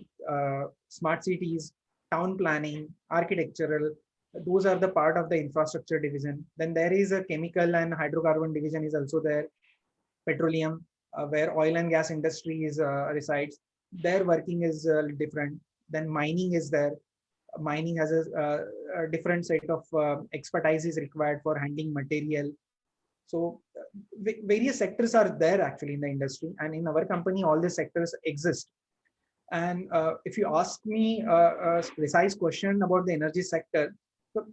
smart cities, town planning, architectural. Those are the part of the infrastructure division. Then there is a chemical and hydrocarbon division is also there. Petroleum, where oil and gas industry is resides. Their working is different. Then mining is there. Mining has a different set of expertise is required for handling material. So various sectors are there actually in the industry, and in our company, all the sectors exist. And if you ask me a precise question about the energy sector, so,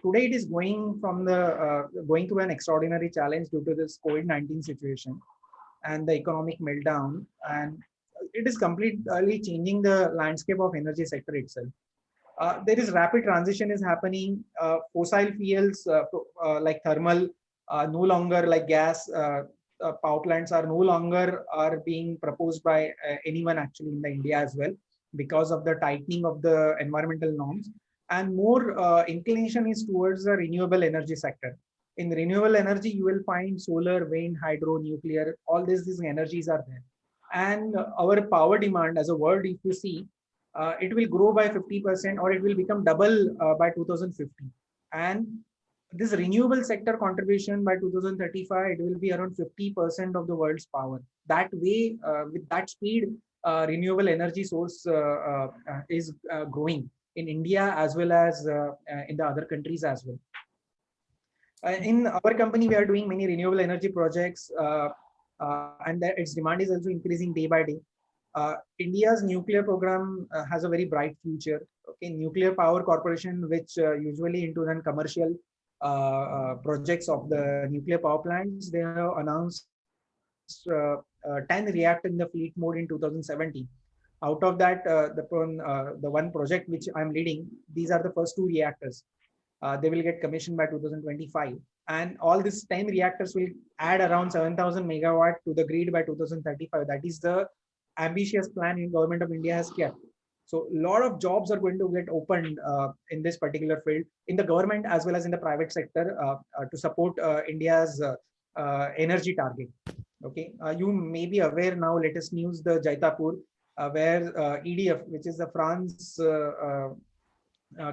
today it is going through an extraordinary challenge due to this COVID-19 situation and the economic meltdown, and it is completely changing the landscape of energy sector itself. There is rapid transition is happening. Fossil fuels like thermal, no longer like gas. Power plants are no longer are being proposed by anyone actually in the India as well, because of the tightening of the environmental norms, and more inclination is towards the renewable energy sector. In renewable energy, you will find solar, wind, hydro, nuclear. All these energies are there, and our power demand as a world, if you see, it will grow by 50% or it will become double by 2050. And this renewable sector contribution by 2035, it will be around 50% of the world's power. That way, with that speed, renewable energy source is growing in India as well as in the other countries as well. In our company, we are doing many renewable energy projects, and its demand is also increasing day by day. India's nuclear program has a very bright future. Okay, Nuclear Power Corporation, which usually into commercial projects of the nuclear power plants, they have announced advanced 10 reactor in the fleet mode in 2017. Out of that, the one project which I'm leading, these are the first 2 reactors. They will get commissioned by 2025. And all these 10 reactors will add around 7,000 megawatt to the grid by 2035. That is the ambitious plan in government of India has kept. So a lot of jobs are going to get opened in this particular field in the government as well as in the private sector to support India's energy target. Okay, you may be aware now, latest news, the Jaitapur, where EDF, which is the France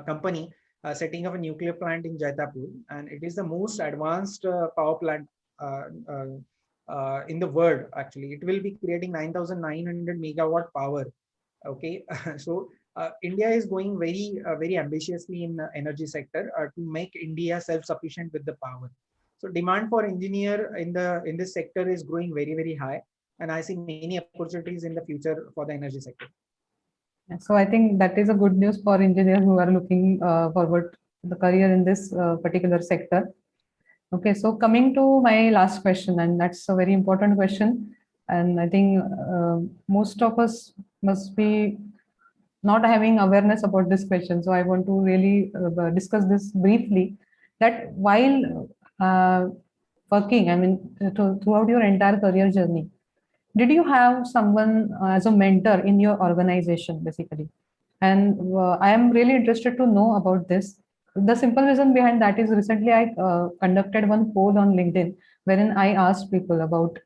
company, setting up a nuclear plant in Jaitapur, and it is the most advanced power plant in the world. Actually, it will be creating 9,900 megawatt power. Okay, so India is going very ambitiously in the energy sector to make India self-sufficient with the power. So demand for engineer in this sector is growing very high, and I see many opportunities in the future for the energy sector. So I think that is a good news for engineers who are looking forward to the career in this particular sector. Okay, so coming to my last question, and that's a very important question, and I think most of us must be not having awareness about this question. So I want to really discuss this briefly, that while working, I mean, throughout your entire career journey, did you have someone as a mentor in your organization, basically? And I am really interested to know about this. The simple reason behind that is recently I conducted one poll on LinkedIn wherein I asked people about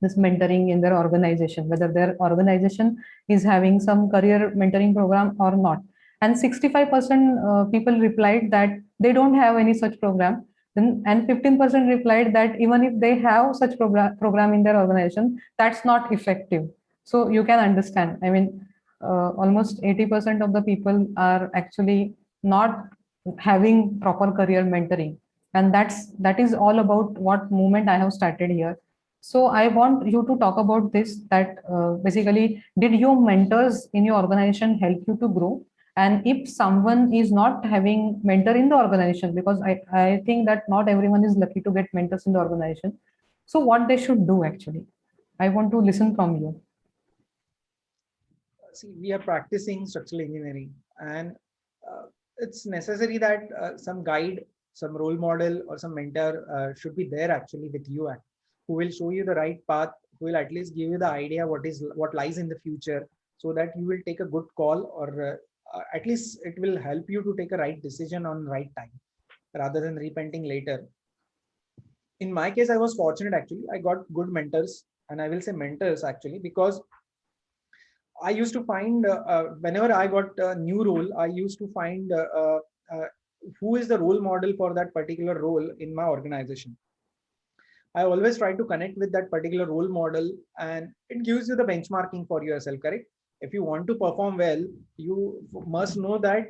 this mentoring in their organization, whether their organization is having some career mentoring program or not. And 65% people replied that they don't have any such program. And 15% replied that even if they have such program in their organization, that's not effective. So you can understand, I mean, almost 80% of the people are actually not having proper career mentoring. And that is all about what movement I have started here. So I want you to talk about this, that basically, did your mentors in your organization help you to grow? And if someone is not having mentor in the organization, because I think that not everyone is lucky to get mentors in the organization. So what they should do actually? I want to listen from you. See, we are practicing structural engineering, and it's necessary that some guide, some role model, or some mentor should be there actually with you, who will show you the right path, who will at least give you the idea what lies in the future, so that you will take a good call, or at least it will help you to take a right decision on right time rather than repenting later. In my case, I was fortunate actually. I got good mentors, and I will say mentors actually, because I used to find whenever I got a new role, I used to find who is the role model for that particular role in my organization. I always try to connect with that particular role model, and it gives you the benchmarking for yourself, correct? If you want to perform well, you must know that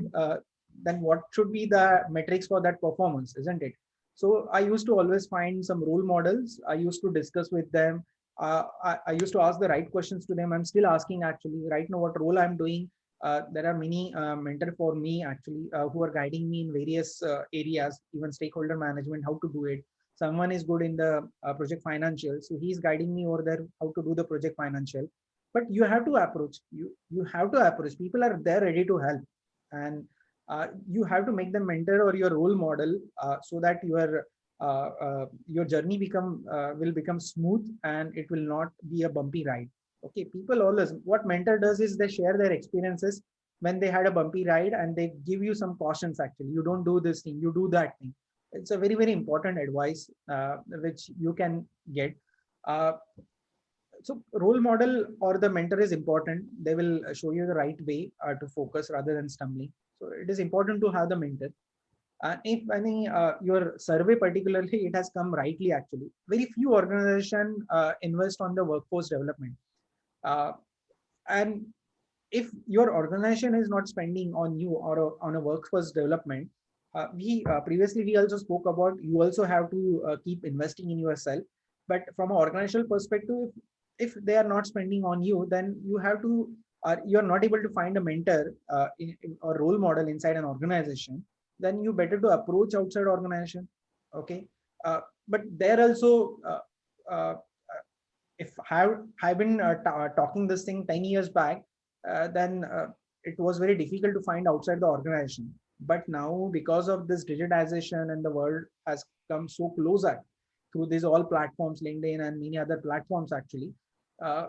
then what should be the metrics for that performance, isn't it? So I used to always find some role models. I used to discuss with them. I used to ask the right questions to them. I'm still asking actually right now what role I'm doing. There are many mentors for me actually who are guiding me in various areas, even stakeholder management, how to do it. Someone is good in the project financial, so he's guiding me over there how to do the project financial. But you have to approach, you have to approach, people are there ready to help, and you have to make them mentor or your role model so that your journey will become smooth, and it will not be a bumpy ride. Okay, people always, what mentor does is they share their experiences when they had a bumpy ride, and they give you some cautions actually. You don't do this thing, you do that thing. It's a very important advice which you can get. So role model or the mentor is important. They will show you the right way to focus rather than stumbling. So it is important to have the mentor. If any your survey particularly, it has come rightly actually. Very few organizations invest on the workforce development. And if your organization is not spending on you or on a workforce development, we previously we also spoke about, you also have to keep investing in yourself. But from an organizational perspective, if they are not spending on you, then you have to you're not able to find a mentor or role model inside an organization, then you better to approach outside organization. Okay, but there also if I've been talking this thing 10 years back, then it was very difficult to find outside the organization. But now, because of this digitization and the world has come so closer through these all platforms, LinkedIn and many other platforms, actually, uh,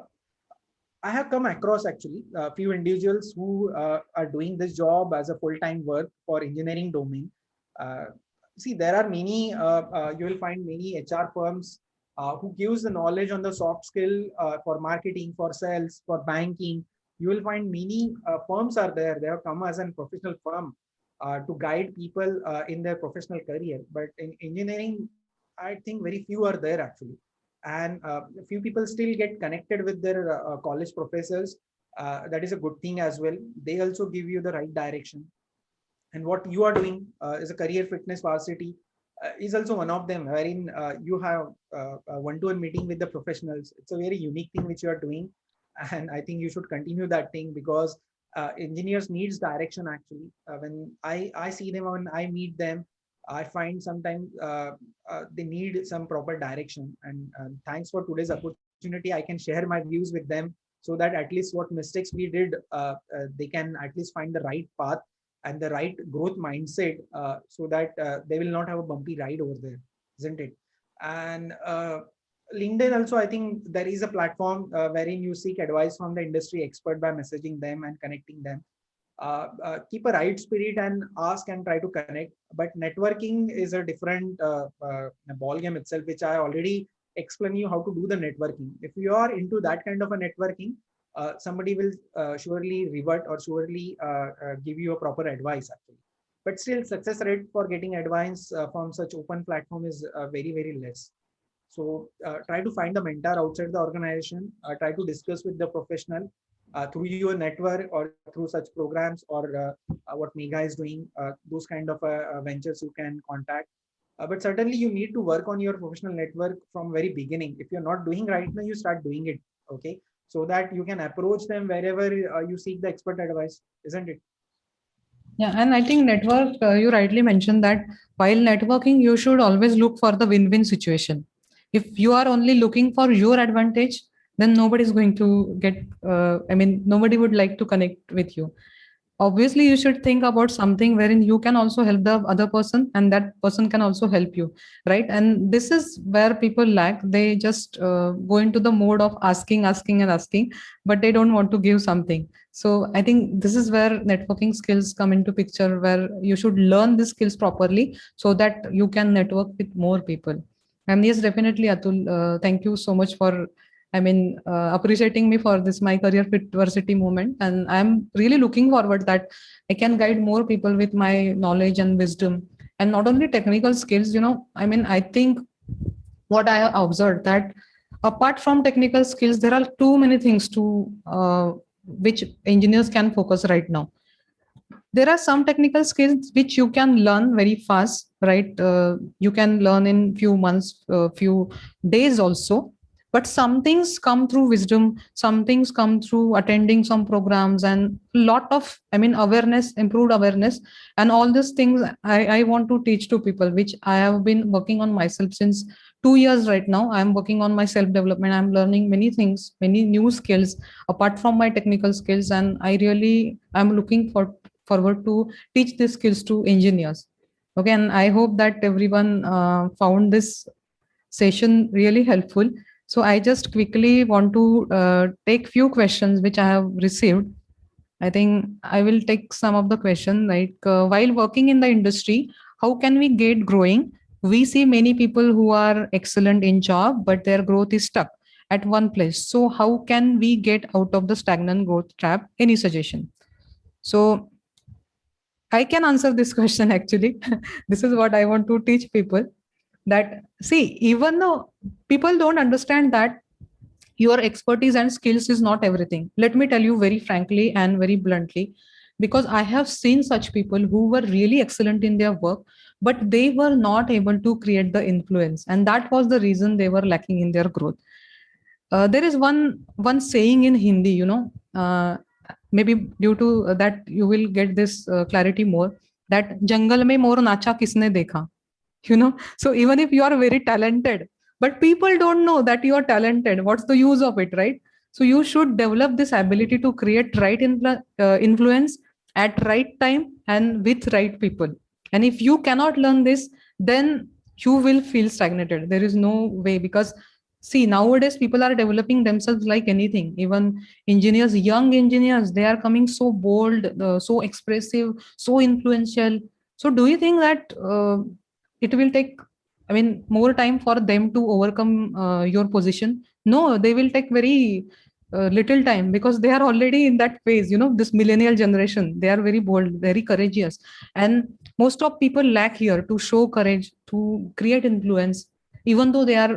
I have come across actually a few individuals who are doing this job as a full-time work for engineering domain. Uh, See, there are many, you will find many HR firms who gives the knowledge on the soft skill for marketing, for sales, for banking. You will find many firms are there. They have come as a professional firm to guide people in their professional career. But in engineering, I think very few are there actually, and a few people still get connected with their college professors. That is a good thing as well. They also give you the right direction, and what you are doing is a career fitness varsity is also one of them, wherein you have a one-to-one meeting with the professionals. It's a very unique thing which you are doing, and I think you should continue that thing, because engineers needs direction actually. When I see them, when I meet them, I find sometimes they need some proper direction. And thanks for today's opportunity. I can share my views with them, so that at least what mistakes we did, they can at least find the right path and the right growth mindset, so that they will not have a bumpy ride over there, isn't it? And LinkedIn also, I think there is a platform wherein you seek advice from the industry expert by messaging them and connecting them. Keep a right spirit and ask and try to connect. But networking is a different ball game itself, which I already explain you how to do the networking. If you are into that kind of a networking, somebody will surely revert or surely give you a proper advice actually. But still, success rate for getting advice from such open platform is very less. So try to find a mentor outside the organization. Try to discuss with the professional through your network or through such programs, or what Mega is doing. Those kind of ventures you can contact. But certainly you need to work on your professional network from very beginning. If you're not doing right now, you start doing it. Okay, so that you can approach them wherever you seek the expert advice, isn't it? Yeah, and I think network, you rightly mentioned that while networking, you should always look for the win-win situation. If you are only looking for your advantage, then nobody is going to get, nobody would like to connect with you. Obviously, you should think about something wherein you can also help the other person and that person can also help you, right? And this is where people lack. They just go into the mode of asking and asking, but they don't want to give something. So I think this is where networking skills come into picture, where you should learn these skills properly so that you can network with more people. And yes, definitely, Atul, thank you so much for appreciating me for this my career fit varsity movement, and I'm really looking forward that I can guide more people with my knowledge and wisdom, and not only technical skills. I think what I have observed that apart from technical skills, there are too many things to which engineers can focus right now. There are some technical skills which you can learn very fast, right? You can learn in few months, few days also. But some things come through wisdom, some things come through attending some programs, and lot of awareness, improved awareness, and all these things I want to teach to people, which I have been working on myself since 2 years right now. I'm working on my self development. I'm learning many things, many new skills apart from my technical skills, and I'm looking forward to teach these skills to engineers. Okay, and I hope that everyone found this session really helpful. So I just quickly want to take few questions which I have received. I think I will take some of the question, like while working in the industry, how can we get growing? We see many people who are excellent in job, but their growth is stuck at one place. So how can we get out of the stagnant growth trap? Any suggestion? So I can answer this question actually. This is what I want to teach people, that see, even though people don't understand that your expertise and skills is not everything. Let me tell you very frankly and very bluntly, because I have seen such people who were really excellent in their work, but they were not able to create the influence. And that was the reason they were lacking in their growth. There is one saying in Hindi, maybe due to that you will get this clarity more, that jungle mein mor nacha kisne dekha. So even if you are very talented, but people don't know that you are talented. What's the use of it, right? So you should develop this ability to create right influence at right time and with right people. And if you cannot learn this, then you will feel stagnated. There is no way, because see, nowadays people are developing themselves like anything. Even engineers, young engineers, they are coming so bold, so expressive, so influential. So do you think that it will take, I mean, more time for them to overcome your position? No, they will take very little time, because they are already in that phase. This millennial generation, they are very bold, very courageous, and most of people lack here to show courage, to create influence, even though they are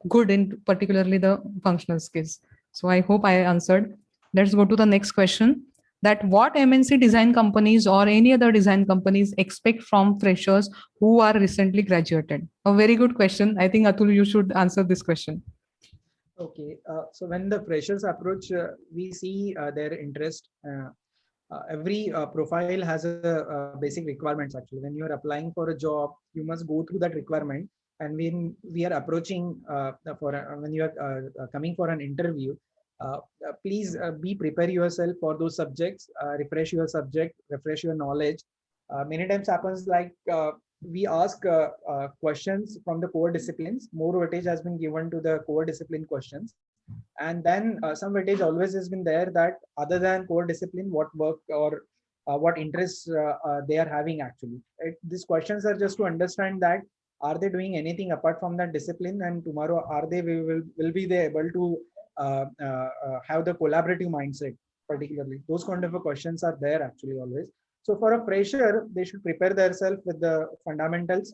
good in particularly the functional skills. So I hope I answered. Let's go to the next question. That what MNC design companies or any other design companies expect from freshers who are recently graduated? A very good question. I think Atul, you should answer this question. Okay, so when the freshers approach, we see their interest. Every profile has a basic requirements actually. When you are applying for a job, you must go through that requirement. And when we are approaching when you are coming for an interview, please be prepare yourself for those subjects, refresh your subject, refresh your knowledge. Many times happens like we ask questions from the core disciplines. More weightage has been given to the core discipline questions, and then some weightage always has been there that other than core discipline, what work or what interests they are having actually. These questions are just to understand that are they doing anything apart from that discipline, and tomorrow are they will be they able to have the collaborative mindset. Particularly those kind of questions are there actually always. So for a fresher, they should prepare themselves with the fundamentals.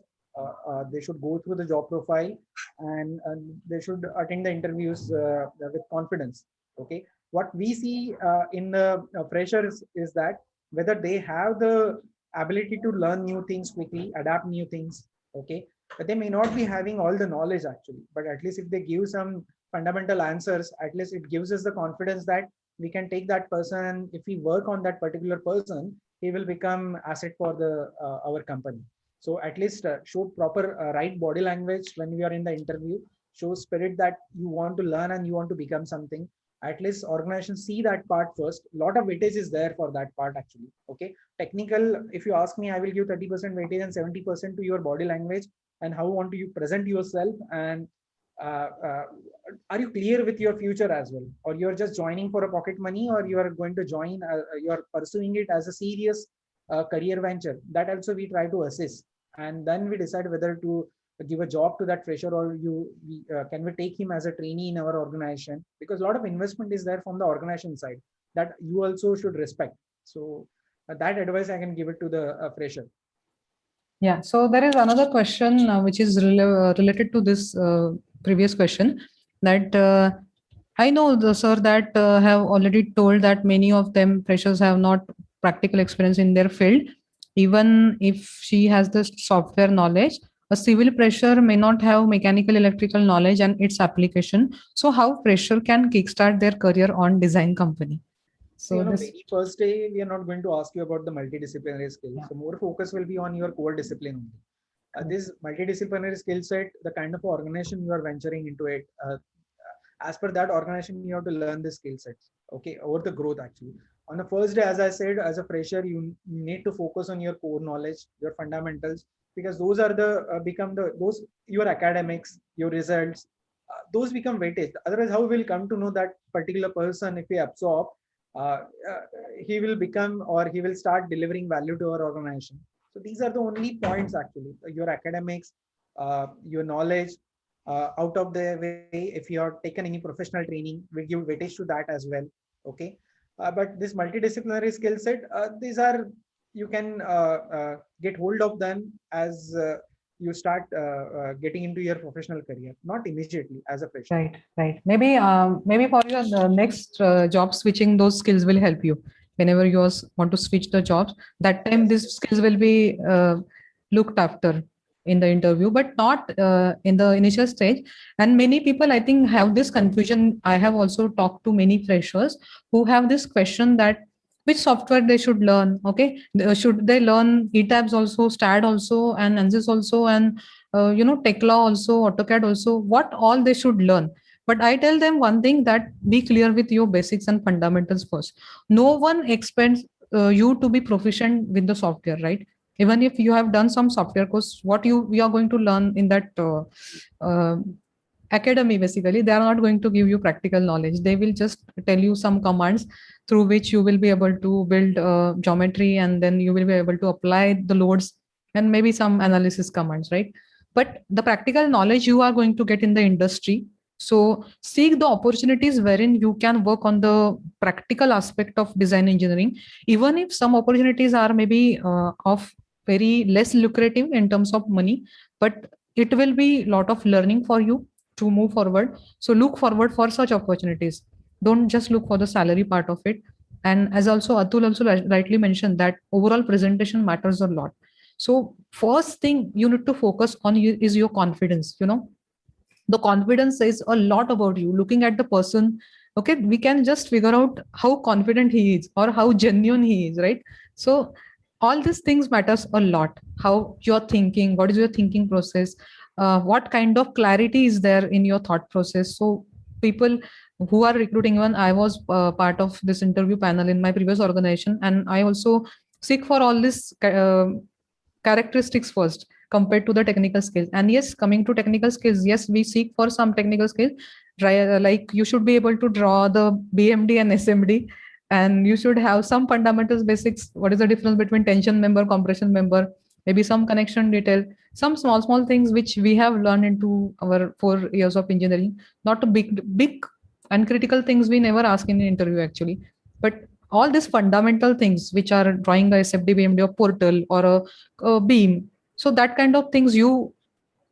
They should go through the job profile, and they should attend the interviews with confidence. Okay, what we see in the freshers is that whether they have the ability to learn new things quickly, adapt new things. Okay, but they may not be having all the knowledge actually, but at least if they give some fundamental answers, at least it gives us the confidence that we can take that person. If we work on that particular person, he will become asset for the our company. So at least show proper right body language when we are in the interview. Show spirit that you want to learn and you want to become something. At least organizations see that part first. A lot of weightage is there for that part actually. Okay, technical. If you ask me, I will give 30% weightage and 70% to your body language and how want to you present yourself, and are you clear with your future as well, or you're just joining for a pocket money, or you are going to join you're pursuing it as a serious career venture. That also we try to assess, and then we decide whether to give a job to that fresher, or can we take him as a trainee in our organization, because a lot of investment is there from the organization side that you also should respect. So that advice I can give it to the fresher. Yeah, so there is another question which is related to this previous question, that I know the sir that have already told that many of them freshers have not practical experience in their field. Even if she has the software knowledge, a civil fresher may not have mechanical electrical knowledge and its application. So how fresher can kickstart their career on design company? So on the very first day, we are not going to ask you about the multidisciplinary skills. Yeah. So more focus will be on your core discipline only. This multidisciplinary skill set, the kind of organization you are venturing into it, as per that organization, you have to learn the skill sets. Okay, over the growth actually. On the first day, as I said, as a fresher, you need to focus on your core knowledge, your fundamentals, because those are the those your academics, your results, those become weightage. Otherwise, how will come to know that particular person if we absorb? He will become, or he will start delivering value to our organization. So these are the only points actually. Your academics, your knowledge, out of the way, if you have taken any professional training, we give weightage to that as well. Okay, but this multidisciplinary skill set, these are, you can get hold of them as you start getting into your professional career, not immediately as a fresher. Right. Maybe for your next job switching, those skills will help you. Whenever you want to switch the jobs, that time yes, these skills will be looked after in the interview, but not in the initial stage. And many people, I think, have this confusion. I have also talked to many freshers who have this question that which software they should learn. Okay, should they learn ETABS also, STAAD also, and ANSYS also, and Tekla also, AutoCAD also, what all they should learn. But I tell them one thing, that be clear with your basics and fundamentals first. No one expects you to be proficient with the software, right? Even if you have done some software course, what we are going to learn in that uh, academy, basically, they are not going to give you practical knowledge. They will just tell you some commands through which you will be able to build geometry, and then you will be able to apply the loads and maybe some analysis commands, right? But the practical knowledge you are going to get in the industry. So seek the opportunities wherein you can work on the practical aspect of design engineering, even if some opportunities are maybe of very less lucrative in terms of money, but it will be a lot of learning for you to move forward. So look forward for such opportunities. Don't just look for the salary part of it. And as also Atul also rightly mentioned, that overall presentation matters a lot. So first thing you need to focus on is your confidence. The confidence says a lot about you. Looking at the person, okay, we can just figure out how confident he is or how genuine he is, right? So all these things matters a lot. How you're thinking, what is your thinking process, what kind of clarity is there in your thought process. So people who are recruiting, when I was part of this interview panel in my previous organization, and I also seek for all these characteristics first compared to the technical skills. And yes, coming to technical skills, yes, we seek for some technical skills. Like you should be able to draw the BMD and SMD, and you should have some fundamentals, basics. What is the difference between tension member, compression member, maybe some connection detail, some small things which we have learned into our 4 years of engineering. Not a big and critical things we never ask in an interview actually, but all these fundamental things which are drawing a SFD, BMD, or portal or a beam. So that kind of things you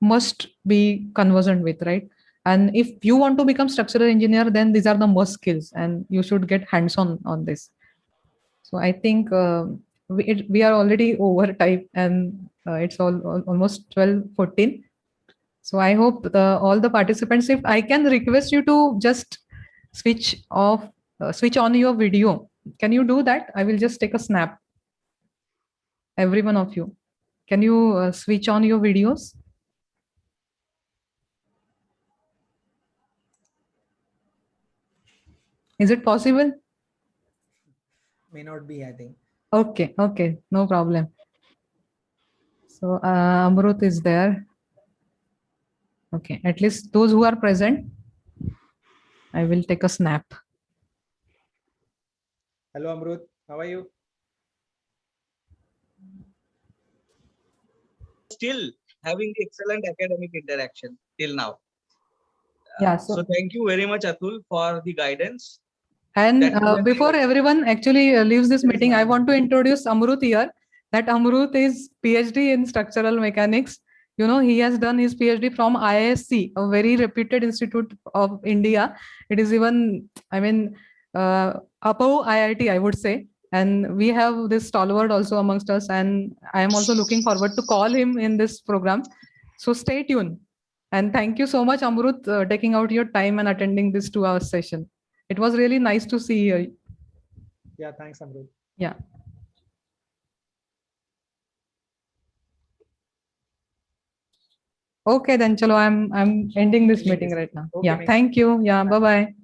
must be conversant with, right? And if you want to become structural engineer, then these are the must skills, and you should get hands-on on this. So I think we are already over time, and it's almost 12:14. So I hope all the participants, if I can request you to just switch off, switch on your video. Can you do that? I will just take a snap. Every one of you. Can you switch on your videos? Is it possible? May not be, I think. Okay, no problem. So Amrut is there. Okay, at least those who are present, I will take a snap. Hello, Amrut. How are you? Still having the excellent academic interaction till now. Yeah. So thank you very much, Atul, for the guidance. And That before everyone actually leaves this There is meeting, I one want to introduce Amrut here. That Amrut is PhD in structural mechanics. He has done his PhD from IISc, a very reputed institute of India. It is even, above IIT, I would say. And we have this stalwart also amongst us. And I am also looking forward to call him in this program. So stay tuned. And thank you so much, Amrut, taking out your time and attending this 2-hour session. It was really nice to see you. Yeah, thanks, Amrut. Yeah. Okay, then chalo, I'm ending this meeting right now. Okay, Yeah, mate. thank you. Yeah, bye-bye.